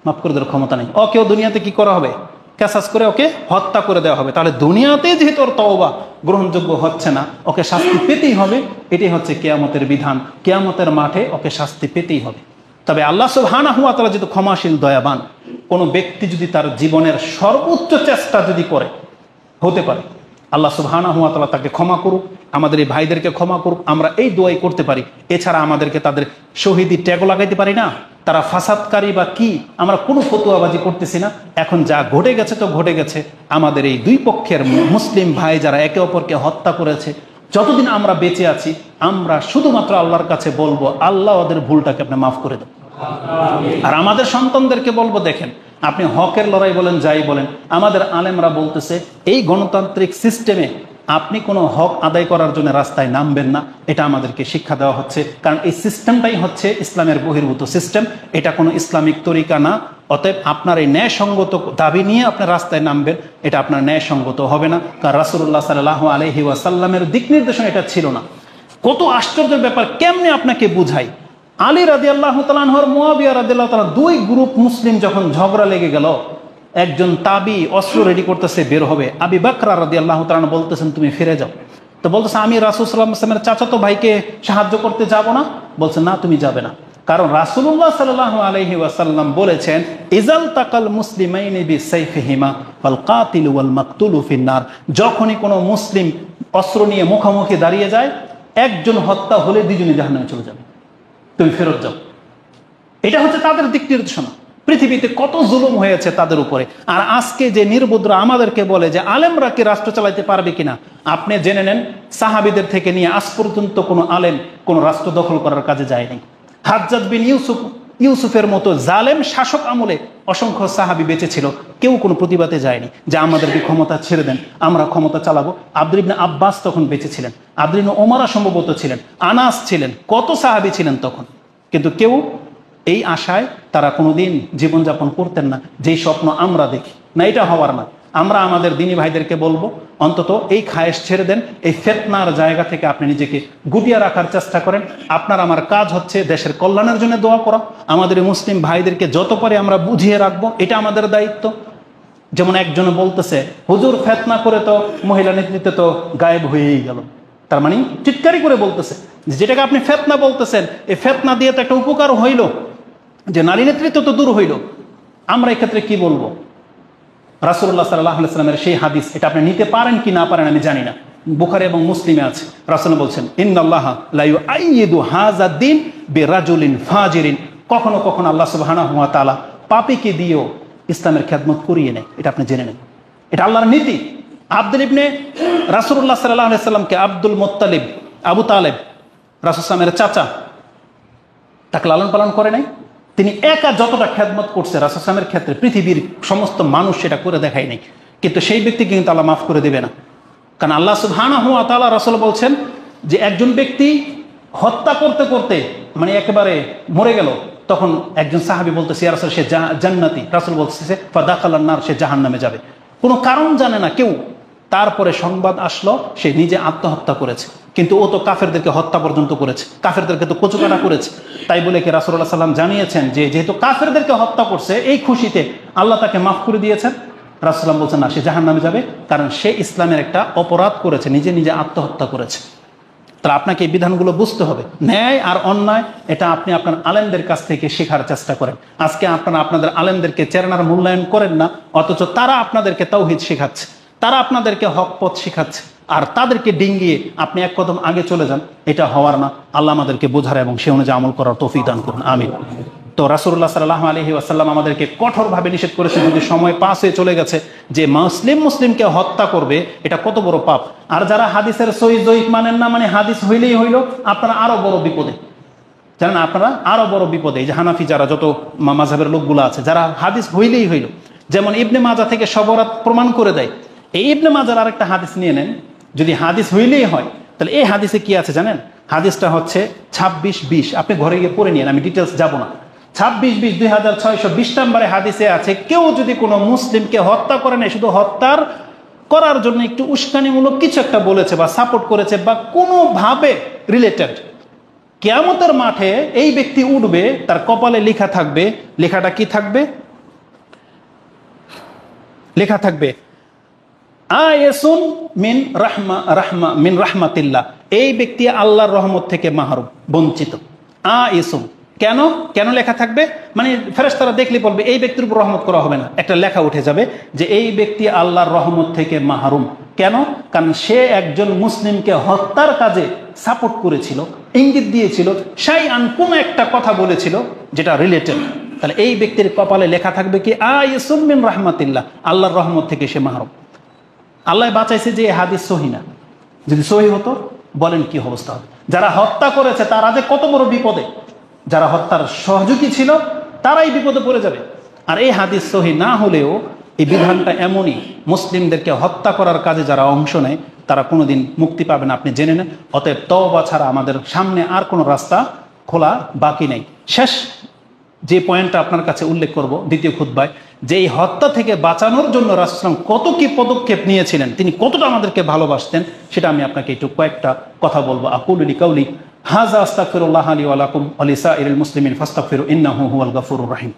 মাফ করে দেওয়ার ক্ষমতা নেই। ওকেও দুনিয়াতে কি করা হবে? কেসাস করে ওকে হত্যা করে দেওয়া হবে। তাহলে দুনিয়াতে যেহেতু ওর তওবা গ্রহণযোগ্য হচ্ছে না, ওকে শাস্তি পেতেই হবে। এটাই হচ্ছে কিয়ামতের বিধান। কিয়ামতের মাঠে ওকে শাস্তি পেতেই হবে। তবে আল্লাহ সুবহানাহু ওয়া তাআলা যেহেতু ক্ষমাশীল, দয়াবান, কোনো ব্যক্তি যদি তার জীবনের সর্বোচ্চ চেষ্টা যদি করে, হতে পারে আল্লাহ সুবহানাহু ওয়া তাআলা তাকে ক্ষমা করুক, আমাদের এই ভাইদেরকে ক্ষমা করুক। আমরা এই দোয়াই করতে পারি। এছাড়া আমাদেরকে তাদের শহীদি ট্যাগও লাগাইতে পারি না। তারা ফাসাদকারী বা কি, আমরা কোনো ফতুয়াবাজি করতেছি না। এখন যা ঘটে গেছে তো ঘটে গেছে। আমাদের এই দুই পক্ষের মুসলিম ভাই যারা একে অপরকে হত্যা করেছে, যতদিন আমরা বেঁচে আছি আমরা শুধুমাত্র আল্লাহর কাছে বলবো, আল্লাহ ওদের ভুলটাকে আপনি মাফ করে দেন। আর আমাদের সন্তানদেরকে বলবো, দেখেন আপনি হকের লড়াই বলেন, যাই বলেন, আমাদের আলেমরা বলতেছে এই গণতান্ত্রিক সিস্টেমে আপনি কোনো হক আদায় করার জন্য রাস্তায় নামবেন না। এটা আমাদেরকে শিক্ষা দেওয়া হচ্ছে। কারণ এই সিস্টেমটাই হচ্ছে ইসলামের বহির্ভূত সিস্টেম। এটা কোনো ইসলামিক তরিকা না। অতএব আপনার এই ন্যায়সঙ্গত দাবি নিয়ে আপনার রাস্তায় নামবেন, এটা আপনার ন্যায়সঙ্গত হবে না। কারণ রাসূলুল্লাহ সাল্লাল্লাহু আলাইহি ওয়াসাল্লামের দিক নির্দেশনা এটা ছিল না। কত আশ্চর্যের ব্যাপার! কেমনে আপনাকে বুঝাই? আলী রাদিয়াল্লাহু তাআলা আনহু আর মুয়াবিয়া রাদিয়াল্লাহু তাআলা, দুই গ্রুপ মুসলিম যখন ঝগড়া লেগে গেল, একজন তাবি অস্ত্র রেডি করতেছে, বের হবে। আবু বকর রাদিয়াল্লাহু তাআলা বলতেছেন তুমি ফিরে যাও। তো বলতেছে আমি রাসূল সাল্লাল্লাহু আলাইহি ওয়াসাল্লামের চাচাতো ভাইকে সাহায্য করতে যাব না। বলছে না, তুমি যাবে না। কারণ রাসূলুল্লাহ সাল্লাল্লাহু আলাইহি ওয়াসাল্লাম বলেছেন, ইজাল তাকাল মুসলিমাইনি বিসাইফিহিমা ফাল কাতিলু ওয়াল মাকতুলু ফিন্নার। যখনই কোনো মুসলিম অস্ত্র নিয়ে মুখোমুখি দাঁড়িয়ে যায়, একজন হত্যা হলে দুজনে জাহান্নামে চলে যাবে, তুমি ফেরত যাও। এটা হচ্ছে তাদের দিক নির্দেশনা। পৃথিবীতে কত জুলুম হয়েছে তাদের উপরে। আর আজকে যে নির্বুদ্র আমাদেরকে বলে যে আলেমরা কি রাষ্ট্র চালাইতে পারবে কিনা, আপনি জেনে নেন সাহাবীদের থেকে নিয়ে আজ পর্যন্ত কোনো আলেম কোনো রাষ্ট্র দখল করার কাজে যায়নি। হাজ্জাজ বিন ইউসুফের মতো জালেম শাসক আমলে অসংখ্য সাহাবী বেঁচে ছিল, কেউ কোনো প্রতিবাদে যায়নি যে আমাদেরকে ক্ষমতা ছেড়ে দেন, আমরা ক্ষমতা চালাবো। আব্দুল ইবনে আব্বাস তখন বেঁচে ছিলেন, আব্দুল ইবনে ওমর সম্ভবত ছিলেন, আনাস ছিলেন, কত সাহাবী ছিলেন তখন। কিন্তু কেউ এই আশায় তারা কোনোদিন জীবনযাপন করতেন না যেই স্বপ্ন আমরা দেখি না। এটা হওয়ার না। আমরা আমাদের দিনী ভাইদেরকে বলবো, অন্তত এই খায়েশ ছেড়ে দেন। এই ফিতনার জায়গা থেকে আপনি নিজেকে গুটিয়ে রাখার চেষ্টা করেন। আপনার আমার কাজ হচ্ছে দেশের কল্যাণের জন্য দোয়া করা। আমাদের মুসলিম ভাইদেরকে যত পারে আমরা বুঝিয়ে রাখবো, এটা আমাদের দায়িত্ব। যেমন একজন বলতেছে, হুজুর ফিতনা করে তো মহিলা নেতৃত্বে তো গায়েব হয়েই গেল। তার মানে চিৎকারি করে বলতেছে যেটাকে আপনি ফিতনা বলতেছেন, এই ফিতনা দিয়ে তো একটা উপকার হইল, যে নারী নেতৃত্ব তো দূর হইল। আমরা এক্ষেত্রে কি বলবো? রাসূলুল্লাহ সাল্লাল্লাহু আলাইহি ওয়াসাল্লামের সেই হাদিস, এটা আপনি নিতে পারেন কি না পারেন আমি জানি না, বুখারী এবং মুসলিমে আছে। রাসূল বলছেন, ইন্নাল্লাহা লা ইউআইয়িদু হাযা দ্বীন বিরাজুলিন ফাজিরিন। কখনো কখনো আল্লাহ সুবহানাহু ওয়া তাআলা পাপীকে দিয়েও ইসলামের খেদমত করিয়ে নেয়। এটা আপনি জেনে নেন, এটা আল্লাহর নীতি। আব্দুল ইবনে রাসূলুল্লাহ সাল্লাল্লাহু আলাইহি ওয়াসাল্লামকে আব্দুল মুত্তালিব, আবু তালেব রাসূল সাল্লামের চাচা, তাকে লালন পালন করে নাই। তিনি একা যতটা খেদমত করছে রাসূল সাল্লামের ক্ষেত্রে, পৃথিবীর সমস্ত মানুষ সেটা করে দেখায় নাই। কিন্তু সেই ব্যক্তিকে কিন্তু আল্লাহ মাফ করে দেবে না। কারণ আল্লাহ সুবহানাহু ওয়া তাআলা, রাসূল বলছেন যে একজন ব্যক্তি হত্যা করতে করতে মানে একেবারে মরে গেল, তখন একজন সাহাবী বলতেছে, ইয়া রাসূল সে জান্নাতি। রাসূল বলতেছে ফাদাখালান নার, সে জাহান্নামে যাবে। কোনো কারণ জানে না কেউ। তারপরে সংবাদ আসলো সে নিজে আত্মহত্যা করেছে, কিন্তু ও তো কাফেরদেরকে হত্যা পর্যন্ত করেছে, কাফেরদেরকে তো কচুকাটা করেছে। তাই বলে কি রাসূলুল্লাহ সাল্লাম জানিয়েছেন যে যেহেতু কাফেরদেরকে হত্যা করছে, এই খুশিতে আল্লাহ তাকে মাফ করে দিয়েছেন? রাসূল সাল্লাম বলছেন না, সে জাহান্নামে যাবে, কারণ সে ইসলামের একটা অপরাধ করেছে, নিজে নিজে আত্মহত্যা করেছে। তাহলে আপনাকে এই বিধানগুলো বুঝতে হবে। ন্যায় আর অন্যায় এটা আপনি আপনার আলেমদের কাছ থেকে শেখার চেষ্টা করেন। আজকে আপনারা আপনাদের আলেমদেরকে চেতনার মূল্যায়ন করেন না, অথচ তারা আপনাদেরকে তাওহীদ শেখাচ্ছে, তারা আপনাদেরকে হক পথ শেখাচ্ছে, আর তাদেরকে ডিঙ্গিয়ে আপনি এক কদম আগে চলে যান। এটা হওয়ার না। আল্লাহ আমাদেরকে বোঝার এবং সে অনুযায়ী আমল করার তৌফিক দান করুন, আমিন। তো রাসূলুল্লাহ সাল্লাল্লাহু আলাইহি ওয়াসাল্লাম আমাদেরকে কঠোরভাবে নিষেধ করেছে, যদি সময় পাস হয়ে চলে গেছে, যে মুসলিমকে হত্যা করবে, এটা কত বড় পাপ। আর যারা হাদিসের সহিহ জয়ীফ মানেন না, মানে হাদিস হইলেই হইল, আপনারা আরো বড় বিপদে জানেন, আপনারা আরো বড় বিপদে। এই যে হানাফি যারা যত মাযহাবের লোকগুলো আছে, যারা হাদিস হইলেই হইল, যেমন ইবনে মাজা থেকে সবরাত প্রমাণ করে দেয়। এই ইবনে মাজার আরেকটা হাদিস নিয়ে নেন, যদি হাদিস হইলেই হয়, তাহলে এই হাদিসে কি আছে জানেন? হাদিসটা হচ্ছে 26-20। আপনি ঘরে গিয়ে পড়ে নিন, আমি ডিটেলস যাব না। 26-20 নম্বরে হাদিসে আছে, কেউ যদি কোনো মুসলিমকে হত্যা করে না, শুধু হত্যার করার জন্য একটু উস্কানিমূলক কিছু একটা বলেছে বা সাপোর্ট করেছে বা কোনোভাবে রিলেটেড, কিয়ামতের মাঠে এই ব্যক্তি উঠবে, তার কপালে লেখা থাকবে, লেখাটা কি থাকবে? লেখা থাকবে আয়েসুন মিন রাহমাতিল্লাহ, এই ব্যক্তি আল্লাহর রহমত থেকে মাহরুম, বঞ্চিত। আয়েসুন কেন কেন লেখা থাকবে? মানে ফেরেশতারা দেখলে বলবে এই ব্যক্তির উপর রহমত করা হবে না, একটা লেখা উঠে যাবে যে এই ব্যক্তি আল্লাহর রহমত থেকে মাহরুম। কেন? কারণ সে একজন মুসলিমকে হত্যার কাজে সাপোর্ট করেছিল, ইঙ্গিত দিয়েছিল, শাইআন কোন একটা কথা বলেছিল যেটা রিলেটেড। তাহলে এই ব্যক্তির কপালে লেখা থাকবে কি আয়েসুন মিন রাহমাতিল্লাহ, আল্লাহর রহমত থেকে সে মাহরুম। আল্লাহ বাঁচাইছে যে হাদিস সহি না, যদি সহি হতো বলেন কি অবস্থা হবে? যারা হত্যা করেছে তারা যে কত বড় বিপদে, যারা হত্যার সহযোগী ছিল তারাই বিপদে পড়ে যাবে। আর এই হাদিস সহি না হলেও এই বিধানটা এমনই, মুসলিমদেরকে হত্যা করার কাজে যারা অংশ নেয় তারা কোনোদিন মুক্তি পাবে না, আপনি জেনে নেন। অতএব তওবা ছাড়া আমাদের সামনে আর কোনো রাস্তা খোলা বাকি নেই। শেষ যে পয়েন্টটা আপনার কাছে উল্লেখ করব দ্বিতীয় খুতবায়, যে এই হত্যা থেকে বাঁচানোর জন্য রাসূলুল্লাহ সাল্লাল্লাহু আলাইহি ওয়াসাল্লাম কত কি পদক্ষেপ নিয়েছিলেন, তিনি কতটা আমাদেরকে ভালোবাসতেন, সেটা আমি আপনাকে একটু কয়েকটা কথা বলবো। আকুলু লিকাউলি হাযা আস্তাগফিরুল্লাহ লি ওয়া লাকুম ওয়া লিসাইরিল মুসলিমিন ফাস্তাগফিরু ইন্নাহু হুয়াল গফুরুর রহিম।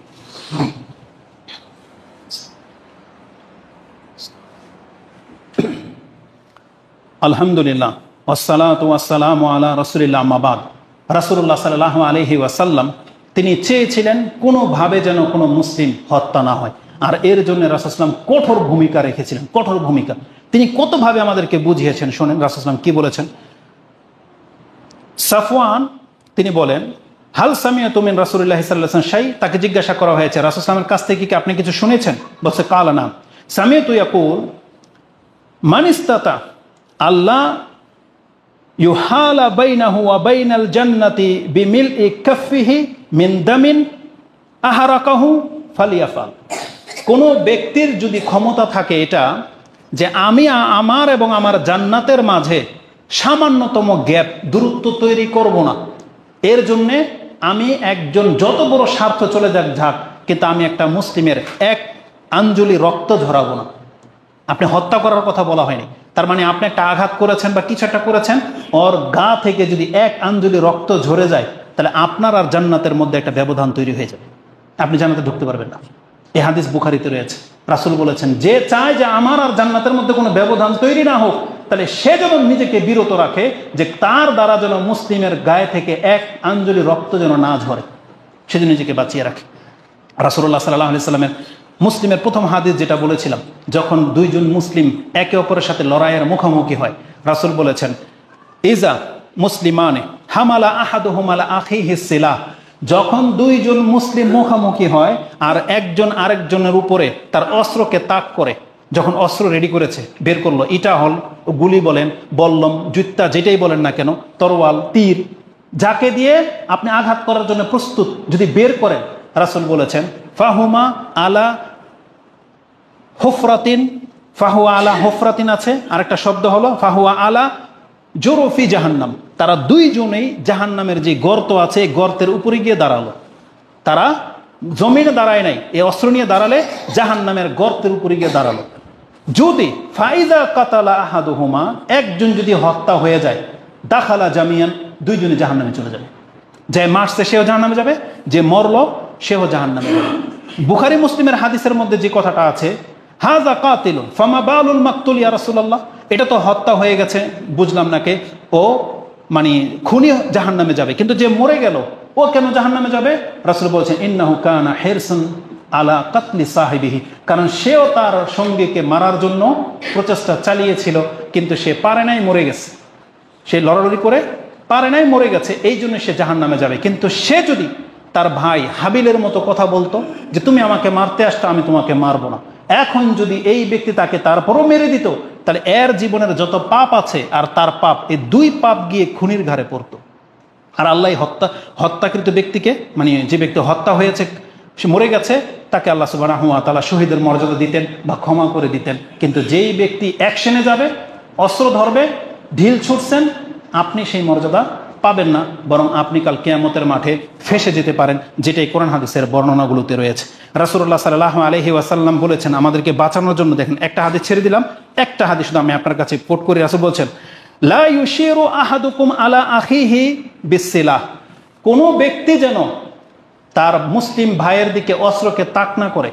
আলহামদুলিল্লাহ ওয়াসসালাতু ওয়াসসালামু আলা রাসূলিল্লাহ, আম্মা বাদ। রাসূলুল্লাহ সাল্লাল্লাহু আলাইহি ওয়াসাল্লাম তিনি চেয়েছিলেন কোনোভাবে যেন কোনো মুসলিম হত্যা না হয়, আর এর জন্য রাসূলুল্লাহ সাল্লাল্লাহু আলাইহি ওয়াসাল্লাম কঠোর ভূমিকা রেখেছিলেন, কঠোর ভূমিকা। তিনি কতভাবে আমাদেরকে বুঝিয়েছেন শোনেন। রাসূলুল্লাহ সাল্লাল্লাহু আলাইহি ওয়াসাল্লাম কি বলেছেন? সাফওয়ান তিনি বলেন, হাল সামিআতু মিন রাসূলিল্লাহি সাল্লাল্লাহু আলাইহি ওয়াসাল্লাম শাই, তাকে জিজ্ঞাসা করা হয়েছে রাসূলুল্লাহ সাল্লাল্লাহু আলাইহি ওয়াসাল্লামের কাছ থেকে কি আপনি কিছু শুনেছেন? বলছে কালা নাম। সামিআতু ইয়াকুল মান ইসতাতা আল্লাহ ইউহালা বাইনাহু ওয়া বাইনাল জান্নাতি বিমিলই কাফফিহি মিন দামিন আহারাকাহু ফালিয়াফাল। কোন ব্যক্তির যদি ক্ষমতা থাকে এটা যে আমি আমার এবং আমার জান্নাতের মাঝে সামান্যতম গ্যাপ, দূরত্ব তৈরি করব না, এর জন্যে আমি একজন যত বড় স্বার্থ চলে যাক, কিন্তু আমি একটা মুসলিমের এক আঞ্জলি রক্ত ঝরাবো না। আপনি হত্যা করার কথা বলা হয়নি, তার মানে আপনি একটা আঘাত করেছেন বা কিছু একটা করেছেন, ওর গা থেকে যদি এক আঞ্জলি রক্ত ঝরে যায় তাহলে আপনার আর জান্নাতের মধ্যে একটা ব্যবধান তৈরি হয়ে যাবে, আপনি জান্নাতে ঢুকতে পারবেন না। এই হাদিস বুখারীতে রয়েছে। রাসূল বলেছেন যে চায় যে আমার আর জান্নাতের মধ্যে কোনো ব্যবধান তৈরি না হোক, তাহলে সে যেন নিজেকে বিরত রাখে যে তার দ্বারা যেন মুসলিমের গায়ে থেকে এক আঞ্জলি রক্ত যেন না ঝরে, সেজন্য নিজেকে বাঁচিয়ে রাখে। রাসূলুল্লাহ সাল্লাল্লাহু আলাইহি ওয়াসাল্লামের মুসলিমের প্রথম হাদিস যেটা বলেছিলাম, যখন দুইজন মুসলিম একে অপরের সাথে লড়াইয়ের মুখোমুখি হয়, রাসূল বলেছেন ইজা মুসলিমানে হামালা আহাদুহুমা আলা আখিহি সিলাহ, যখন দুইজন মুসলিম মুখোমুখি হয় আর একজন আরেকজনের উপরে তার অস্ত্রকে তাক করে, যখন অস্ত্র রেডি করেছে বের করলো, ইটা হল, গুলি বলেন, বল্লম, জুত্তা, যেটাই বলেন না কেন, তরোয়াল, তীর, যাকে দিয়ে আপনি আঘাত করার জন্য প্রস্তুত, যদি বের করেন, রাসূল বলেছেন ফাহুমা আলা হুফরাতিন, ফাহুয়া আলা হুফরাতিন আছে, আরেকটা শব্দ হলো ফাহুয়া আলা জুরুফি জাহান্নাম, তারা দুইজনেই জাহান্নামের যে গর্ত আছে গর্তের উপরে গিয়ে দাঁড়ালো। তারা জমিনে দাঁড়ায় নাই, এই অস্ত্র নিয়ে দাঁড়ালে জাহান্নামের গর্তের উপরে গিয়ে দাঁড়ালো। যদি ফাইজা কাতালা আহাদুহুমা, একজন যদি হত্যা হয়ে যায়, দাখালা জামিয়ান, দুইজনে জাহান্নামে চলে যাবে। যে মারছে সেও জাহান্নামে যাবে, যে মরলো সেও জাহান্নামে যাবে। বুখারী মুসলিমের হাদিসের মধ্যে যে কথাটা আছে, হাযা কাতিলুন ফামা বালুল মাকতুল ইয়া রাসূলুল্লাহ, এটা তো হত্যা হয়ে গেছে, বুঝলাম না কে, ও মানে খুনি জাহান্নামে যাবে, কিন্তু যে মরে গেল ও কেন জাহান্নামে যাবে? রাসূল বলেছেন ইন্নাহু কানা হিরসান আলা কাতলি সাহিবিহি, কারণ সেও তার সঙ্গীকে মারার জন্য প্রচেষ্টা চালিয়েছিল, কিন্তু সে পারে নাই, মরে গেছে। সে লড়ালড়ি করে পারে নাই, মরে গেছে, এই জন্য সে জাহান্নামে যাবে। কিন্তু সে যদি তার ভাই হাবিলের মতো কথা বলতো যে তুমি আমাকে মারতে আসছো, আমি তোমাকে মারবো না, এখন যদি এই ব্যক্তি তাকে তারপরও মেরে দিত, তাহলে এর জীবনের যত পাপ আছে আর তার পাপ, এই দুই পাপ গিয়ে খুনির ঘাড়ে পড়তো। আর আল্লাহ হত্যাকৃত ব্যক্তিকে, মানে যে ব্যক্তি হত্যা হয়েছে, সে মরে গেছে, তাকে আল্লাহ সুবহানাহু ওয়া তাআলা শহীদের মর্যাদা দিতেন বা ক্ষমা করে দিতেন। কিন্তু যেই ব্যক্তি অ্যাকশনে যাবে, অস্ত্র ধরবে, ঢিল ছুটছেন, আপনি সেই মর্যাদা পাবেন না, বরং আপনি কাল কিয়ামতের মাঠে ফেঁসে যেতে পারেন, যেটাই কোরআন হাদিসের বর্ণনাগুলোতে রয়েছে। রাসূলুল্লাহ সাল্লাল্লাহু আলাইহি ওয়াসাল্লাম বলেছেন আমাদেরকে বাঁচানোর জন্য, দেখেন একটা হাদিস ছেড়ে দিলাম, একটা হাদিস শুধু আমি আপনার কাছে কোট করি। রাসূল বলছেন, লা ইউশিরু আহাদুকুম আলা আখিহি বিসসিলাহ, কোনো ব্যক্তি যেন তার মুসলিম ভাইয়ের দিকে অস্ত্রকে তাক না করে,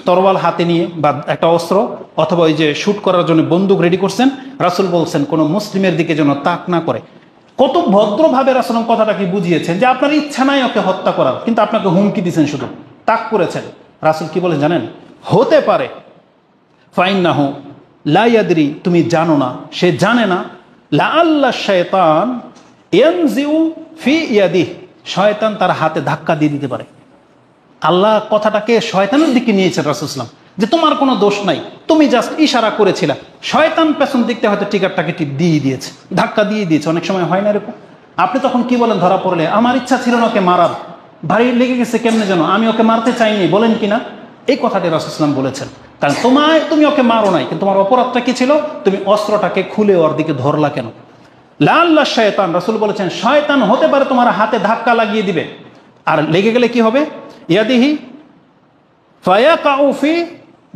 তরোয়াল হাতে নিয়ে বা একটা অস্ত্র অথবা ওই যে শুট করার জন্য বন্দুক রেডি করছেন, রাসূল বলছেন কোনো মুসলিমের দিকে যেন তাক না করে। কত ভদ্রভাবে রাসূল কথাটা কি বুঝিয়েছেন, যে আপনার ইচ্ছা নাই ওকে হত্যা করার, কিন্তু আপনাকে হুমকি দিয়েছেন, শুধু তাক করেছেন। রাসূল কি বলে জানেন, হতে পারে ফাইন্নাহু লা ইয়াদরি, তুমি জানো না, সে জানে না, লাআল্লা শায়তান ইয়ানজিউ ফি ইয়াদিহি, শয়তান তার হাতে ধাক্কা দিয়ে দিতে পারে। আল্লাহ কথাটাকে শয়তানের দিকে নিয়েছেন রাসূল সাল্লাল্লাহু আলাইহি ওয়াসাল্লাম, যে তোমার কোনো দোষ নাই, তুমি জাস্ট ইশারা করেছিলা, শয়তান পেছন দিকতে হয়তো টিকারটাকে টিপ দিয়ে দিয়েছে, ধাক্কা দিয়ে দিয়েছে। অনেক সময় হয় না এরকম? আপনি তখন কি বলেন ধরা পড়লে, আমার ইচ্ছা ছিল না ওকে মারার, ভারী লেগে গেছে কেমনে যেন, আমি ওকে মারতে চাইনি, বলেন কিনা? এই কথাটি রাসূল সাল্লাল্লাহু আলাইহি ওয়াসাল্লাম বলেছেন। কারণ তুমি ওকে মারো নাই, কিন্তু তোমার অপরাধটা কি ছিল? তুমি অস্ত্রটাকে খুলে ওর দিকে ধরলা কেন? লাআল্লা শায়তান, রাসূল বলেছেন শয়তান হতে পারে তোমার হাতে ধাক্কা লাগিয়ে দিবে, আর লেগে গেলে কি হবে? ইয়াদিহি ফায়াকাউ ফি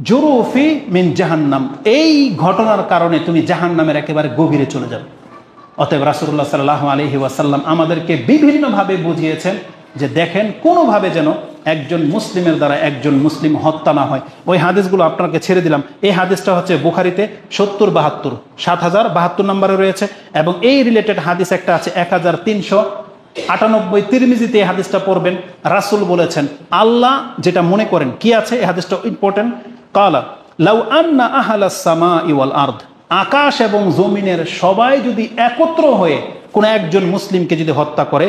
জুরুফি মিন জাহান্নাম, এই ঘটনার কারণে তুমি জাহান্নামের একেবারে গভীরে চলে যাবে। অতএব রাসূলুল্লাহ সাল্লাল্লাহু আলাইহি ওয়াসাল্লাম আমাদেরকে বিভিন্নভাবে বুঝিয়েছেন যে দেখেন কোনোভাবে যেন একজন মুসলিমের দ্বারা একজন মুসলিম হত্যা না হয়। ওই হাদিসগুলো আপনাকে ছেড়ে দিলাম। এই হাদিসটা হচ্ছে বুখারীতে 7072 নম্বরে রয়েছে, এবং এই রিলেটেড হাদিস একটা আছে 1398, তিরমিজিতে এই হাদিসটা পড়বেন। রাসূল বলেছেন, আল্লাহ যেটা মনে করেন, কি আছে এই হাদিসটা ইম্পর্টেন্ট, কালা লাউ আন্না আহলাস সামাই ওয়াল আরদ, আকাশ এবং জমিনের সবাই যদি একত্র হয়ে কোন একজন মুসলিমকে যদি হত্যা করে,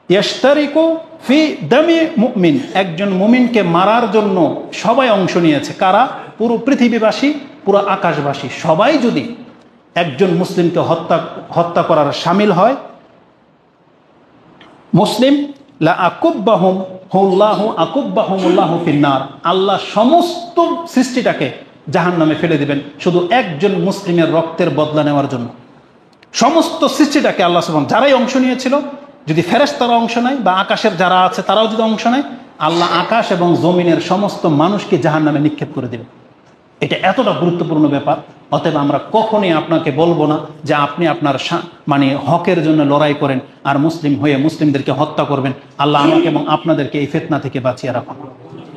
ইয়াশতারিকু ফি দামি মুমিন, একজন মুমিনকে মারার জন্য সবাই অংশ নিয়েছে। কারা? পুরো পৃথিবীবাসী, পুরো আকাশবাসী, সবাই যদি একজন মুসলিমকে হত্যা করার শামিল হয়, মুসলিম লা আকুব্বাহুম হুল্লাহু আকুব্বাহুমুল্লাহু ফিন্নার, আল্লাহ সমস্ত সৃষ্টিটাকে জাহান্নামে ফেলে দিবেন শুধু একজন মুসলিমের রক্তের বদলা নেওয়ার জন্য। সমস্ত সৃষ্টিটাকে আল্লাহ সুবহানাহু, যারাই অংশ নিয়েছিল, যদি ফেরেশতারা অংশ নেয় বা আকাশের যারা আছে তারাও যদি অংশ নেয়, আল্লাহ আকাশ এবং জমিনের সমস্ত মানুষকে জাহান্নামে নিক্ষেপ করে দেবে। এটা এতটা গুরুত্বপূর্ণ ব্যাপার। অতএব আমরা কখনোই আপনাকে বলবো না যে আপনি আপনার মানে হকের জন্য লড়াই করেন আর মুসলিম হয়ে মুসলিমদেরকে হত্যা করবেন। আল্লাহ আমাকে এবং আপনাদেরকে এই ফিতনা থেকে বাঁচিয়ে রাখুন।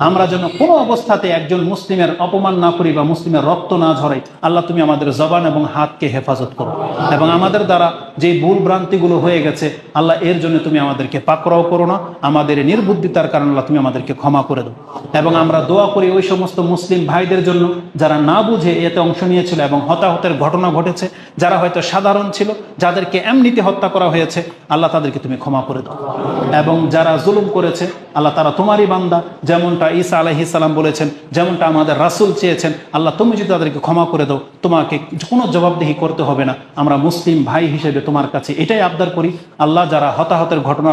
আমরা যেন কোনো অবস্থাতে একজন মুসলিমের অপমান না করি বা মুসলিমের রক্ত না ঝরাই। আল্লাহ তুমি আমাদের জবান এবং হাতকে হেফাজত করো, এবং আমাদের দ্বারা যে ভুল ভ্রান্তিগুলো হয়ে গেছে আল্লাহ এর জন্য তুমি আমাদেরকে পাকড়াও করো না, আমাদের নির্বুদ্ধিতার কারণে আল্লাহ তুমি আমাদেরকে ক্ষমা করে দাও। এবং আমরা দোয়া করি ওই সমস্ত মুসলিম ভাইদের জন্য যারা না বুঝে এতে অংশ নিয়েছিল এবং হতাহতের ঘটনা ঘটেছে, যারা হয়তো সাধারণ ছিল, যাদেরকে এমনিতে হত্যা করা হয়েছে, আল্লাহ তাদেরকে তুমি ক্ষমা করে দাও। এবং যারা জুলুম করেছে আল্লাহ তারা তোমারই বান্দা, যেমনটা ঈসা আলাইহিস সালাম বলেছেন, যেমনটা আমাদের রাসূল চেয়েছেন, আল্লাহ তুমি যদি তাদেরকে ক্ষমা করে দাও, তোমাকে কোনো জবাবদিহি করতে হবে না। আমরা মুসলিম ভাই হিসেবে তোমার কাছে এটাই আবদার করি, আল্লাহ যারা হতাহতের ঘটনা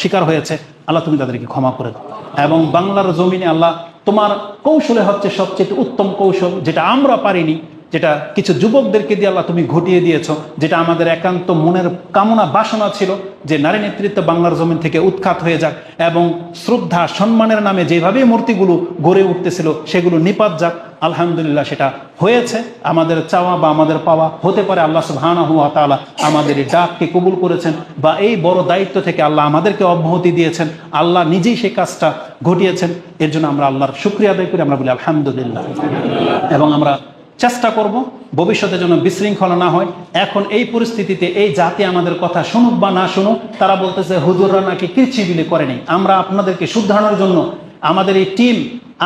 শিকার হয়েছে আল্লাহ তুমি তাদেরকে ক্ষমা করে দাও। এবং বাংলার জমিনে আল্লাহ তোমার কৌশলে হচ্ছে সবচেয়ে উত্তম কৌশল, যেটা আমরা পারিনি, যেটা কিছু যুবকদেরকে দিয়ে আল্লাহ তুমি ঘটিয়ে দিয়েছ, যেটা আমাদের একান্ত মনের কামনা বাসনা ছিল যে নারী নেতৃত্ব বাংলার জমিন থেকে উৎখাত হয়ে যাক, এবং শ্রদ্ধা সম্মানের নামে যেভাবে মূর্তিগুলো গড়ে উঠতেছিল সেগুলো নিপাত যাক। আলহামদুলিল্লাহ সেটা হয়েছে। আমাদের চাওয়া বা আমাদের পাওয়া হতে পারে আল্লাহ সুবহানাহু ওয়া তাআলা আমাদের এই ডাককে কবুল করেছেন, বা এই বড় দায়িত্ব থেকে আল্লাহ আমাদেরকে অব্যাহতি দিয়েছেন, আল্লাহ নিজেই সেই কাজটা ঘটিয়েছেন। এর জন্য আমরা আল্লাহর শুকরিয়া আদায় করি, আমরা বলি আলহামদুলিল্লাহ। এবং আমরা চেষ্টা করব ভবিষ্যতে যেন বিশৃঙ্খলা না হয়। এখন এই পরিস্থিতিতে এই জাতি আমাদের কথা শুনুক বা না শুনুক, তারা বলতেছে হুজুররা নাকি কিচ্ছিবিলি করেনি। আমরা আপনাদেরকে শুধরানোর জন্য আমাদের এই টিম,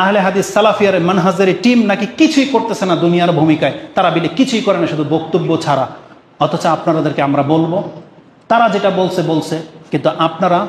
আহলে হাদিস সালাফিয়ার মানহাজের এই টিম নাকি কিছুই করতেছে না দুনিয়ার ভূমিকায়, তারা বিলে কিছুই করে না শুধু বক্তব্য ছাড়া। অথচ আপনাদেরকে আমরা বলবো তারা যেটা বলছে, কিন্তু আপনারা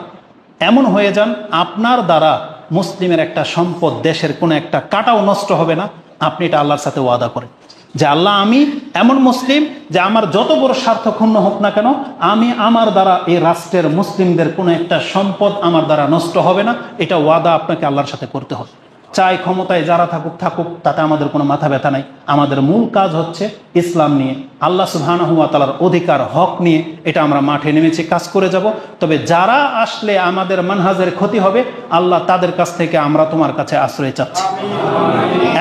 এমন হয়ে যান আপনার দ্বারা মুসলিমের একটা সম্পদ, দেশের কোনো একটা কাটাও নষ্ট হবে না। আপনি এটা আল্লাহর সাথে ওয়াদা করেন যে আল্লাহ আমি এমন মুসলিম যে আমার যত বড় স্বার্থ ক্ষুণ্ণ হোক না কেন, আমি আমার দ্বারা এই রাষ্ট্রের মুসলিমদের কোনো একটা সম্পদ আমার দ্বারা নষ্ট হবে না। এটা ওয়াদা আপনাকে আল্লাহর সাথে করতে হবে। চাই ক্ষমতায় যারা থাকুক থাকুক, তাতে আমাদের কোনো মাথা ব্যথা নাই। আমাদের মূল কাজ হচ্ছে ইসলাম নিয়ে, আল্লাহ সুবহানাহু ওয়া তাআলার অধিকার হক নিয়ে, এটা আমরা মাঠে নেমেছি, কাজ করে যাব। তবে যারা আসলে আমাদের মানহাজের ক্ষতি হবে, আল্লাহ তাদের কাছ থেকে আমরা তোমার কাছে আশ্রয় চাচ্ছি।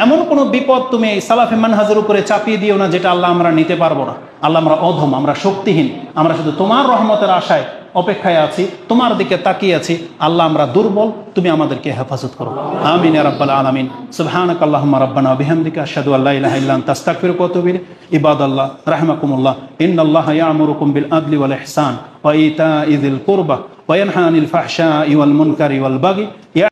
এমন কোনো বিপদ তুমি এই সালাফি মানহাজের উপরে চাপিয়ে দিও না যেটা আল্লাহ আমরা নিতে পারবো না। আল্লাহ, আমরা অধম, আমরা শক্তিহীন, আমরা শুধু তোমার রহমতের আশায় অপেক্ষায় আছি, তোমার দিকে তাকিয়ে আছি। আল্লাহ, আমরা দুর্বল, তুমি আমাদেরকে হেফাজত করো। আমিন ইয়া রাব্বাল আলামিন। সুবহানাকাল্লাহুম্মা রাব্বানা ওয়া বিহামদিকা আশহাদু আল্লা ইলাহা ইল্লা আনতা আস্তাগফিরুকা ওয়া আতুবু ইলাইক। ইবাদাল্লাহ রাহিমাকুমুল্লাহ, ইন্নাল্লাহা ইয়া'মুরুকুম বিল আদলি ওয়াল ইহসান ওয়া ইতাইযিল কুরবা ওয়া ইয়ানহা আনিল ফাহশাই ওয়াল মুনকারি ওয়াল বাগি।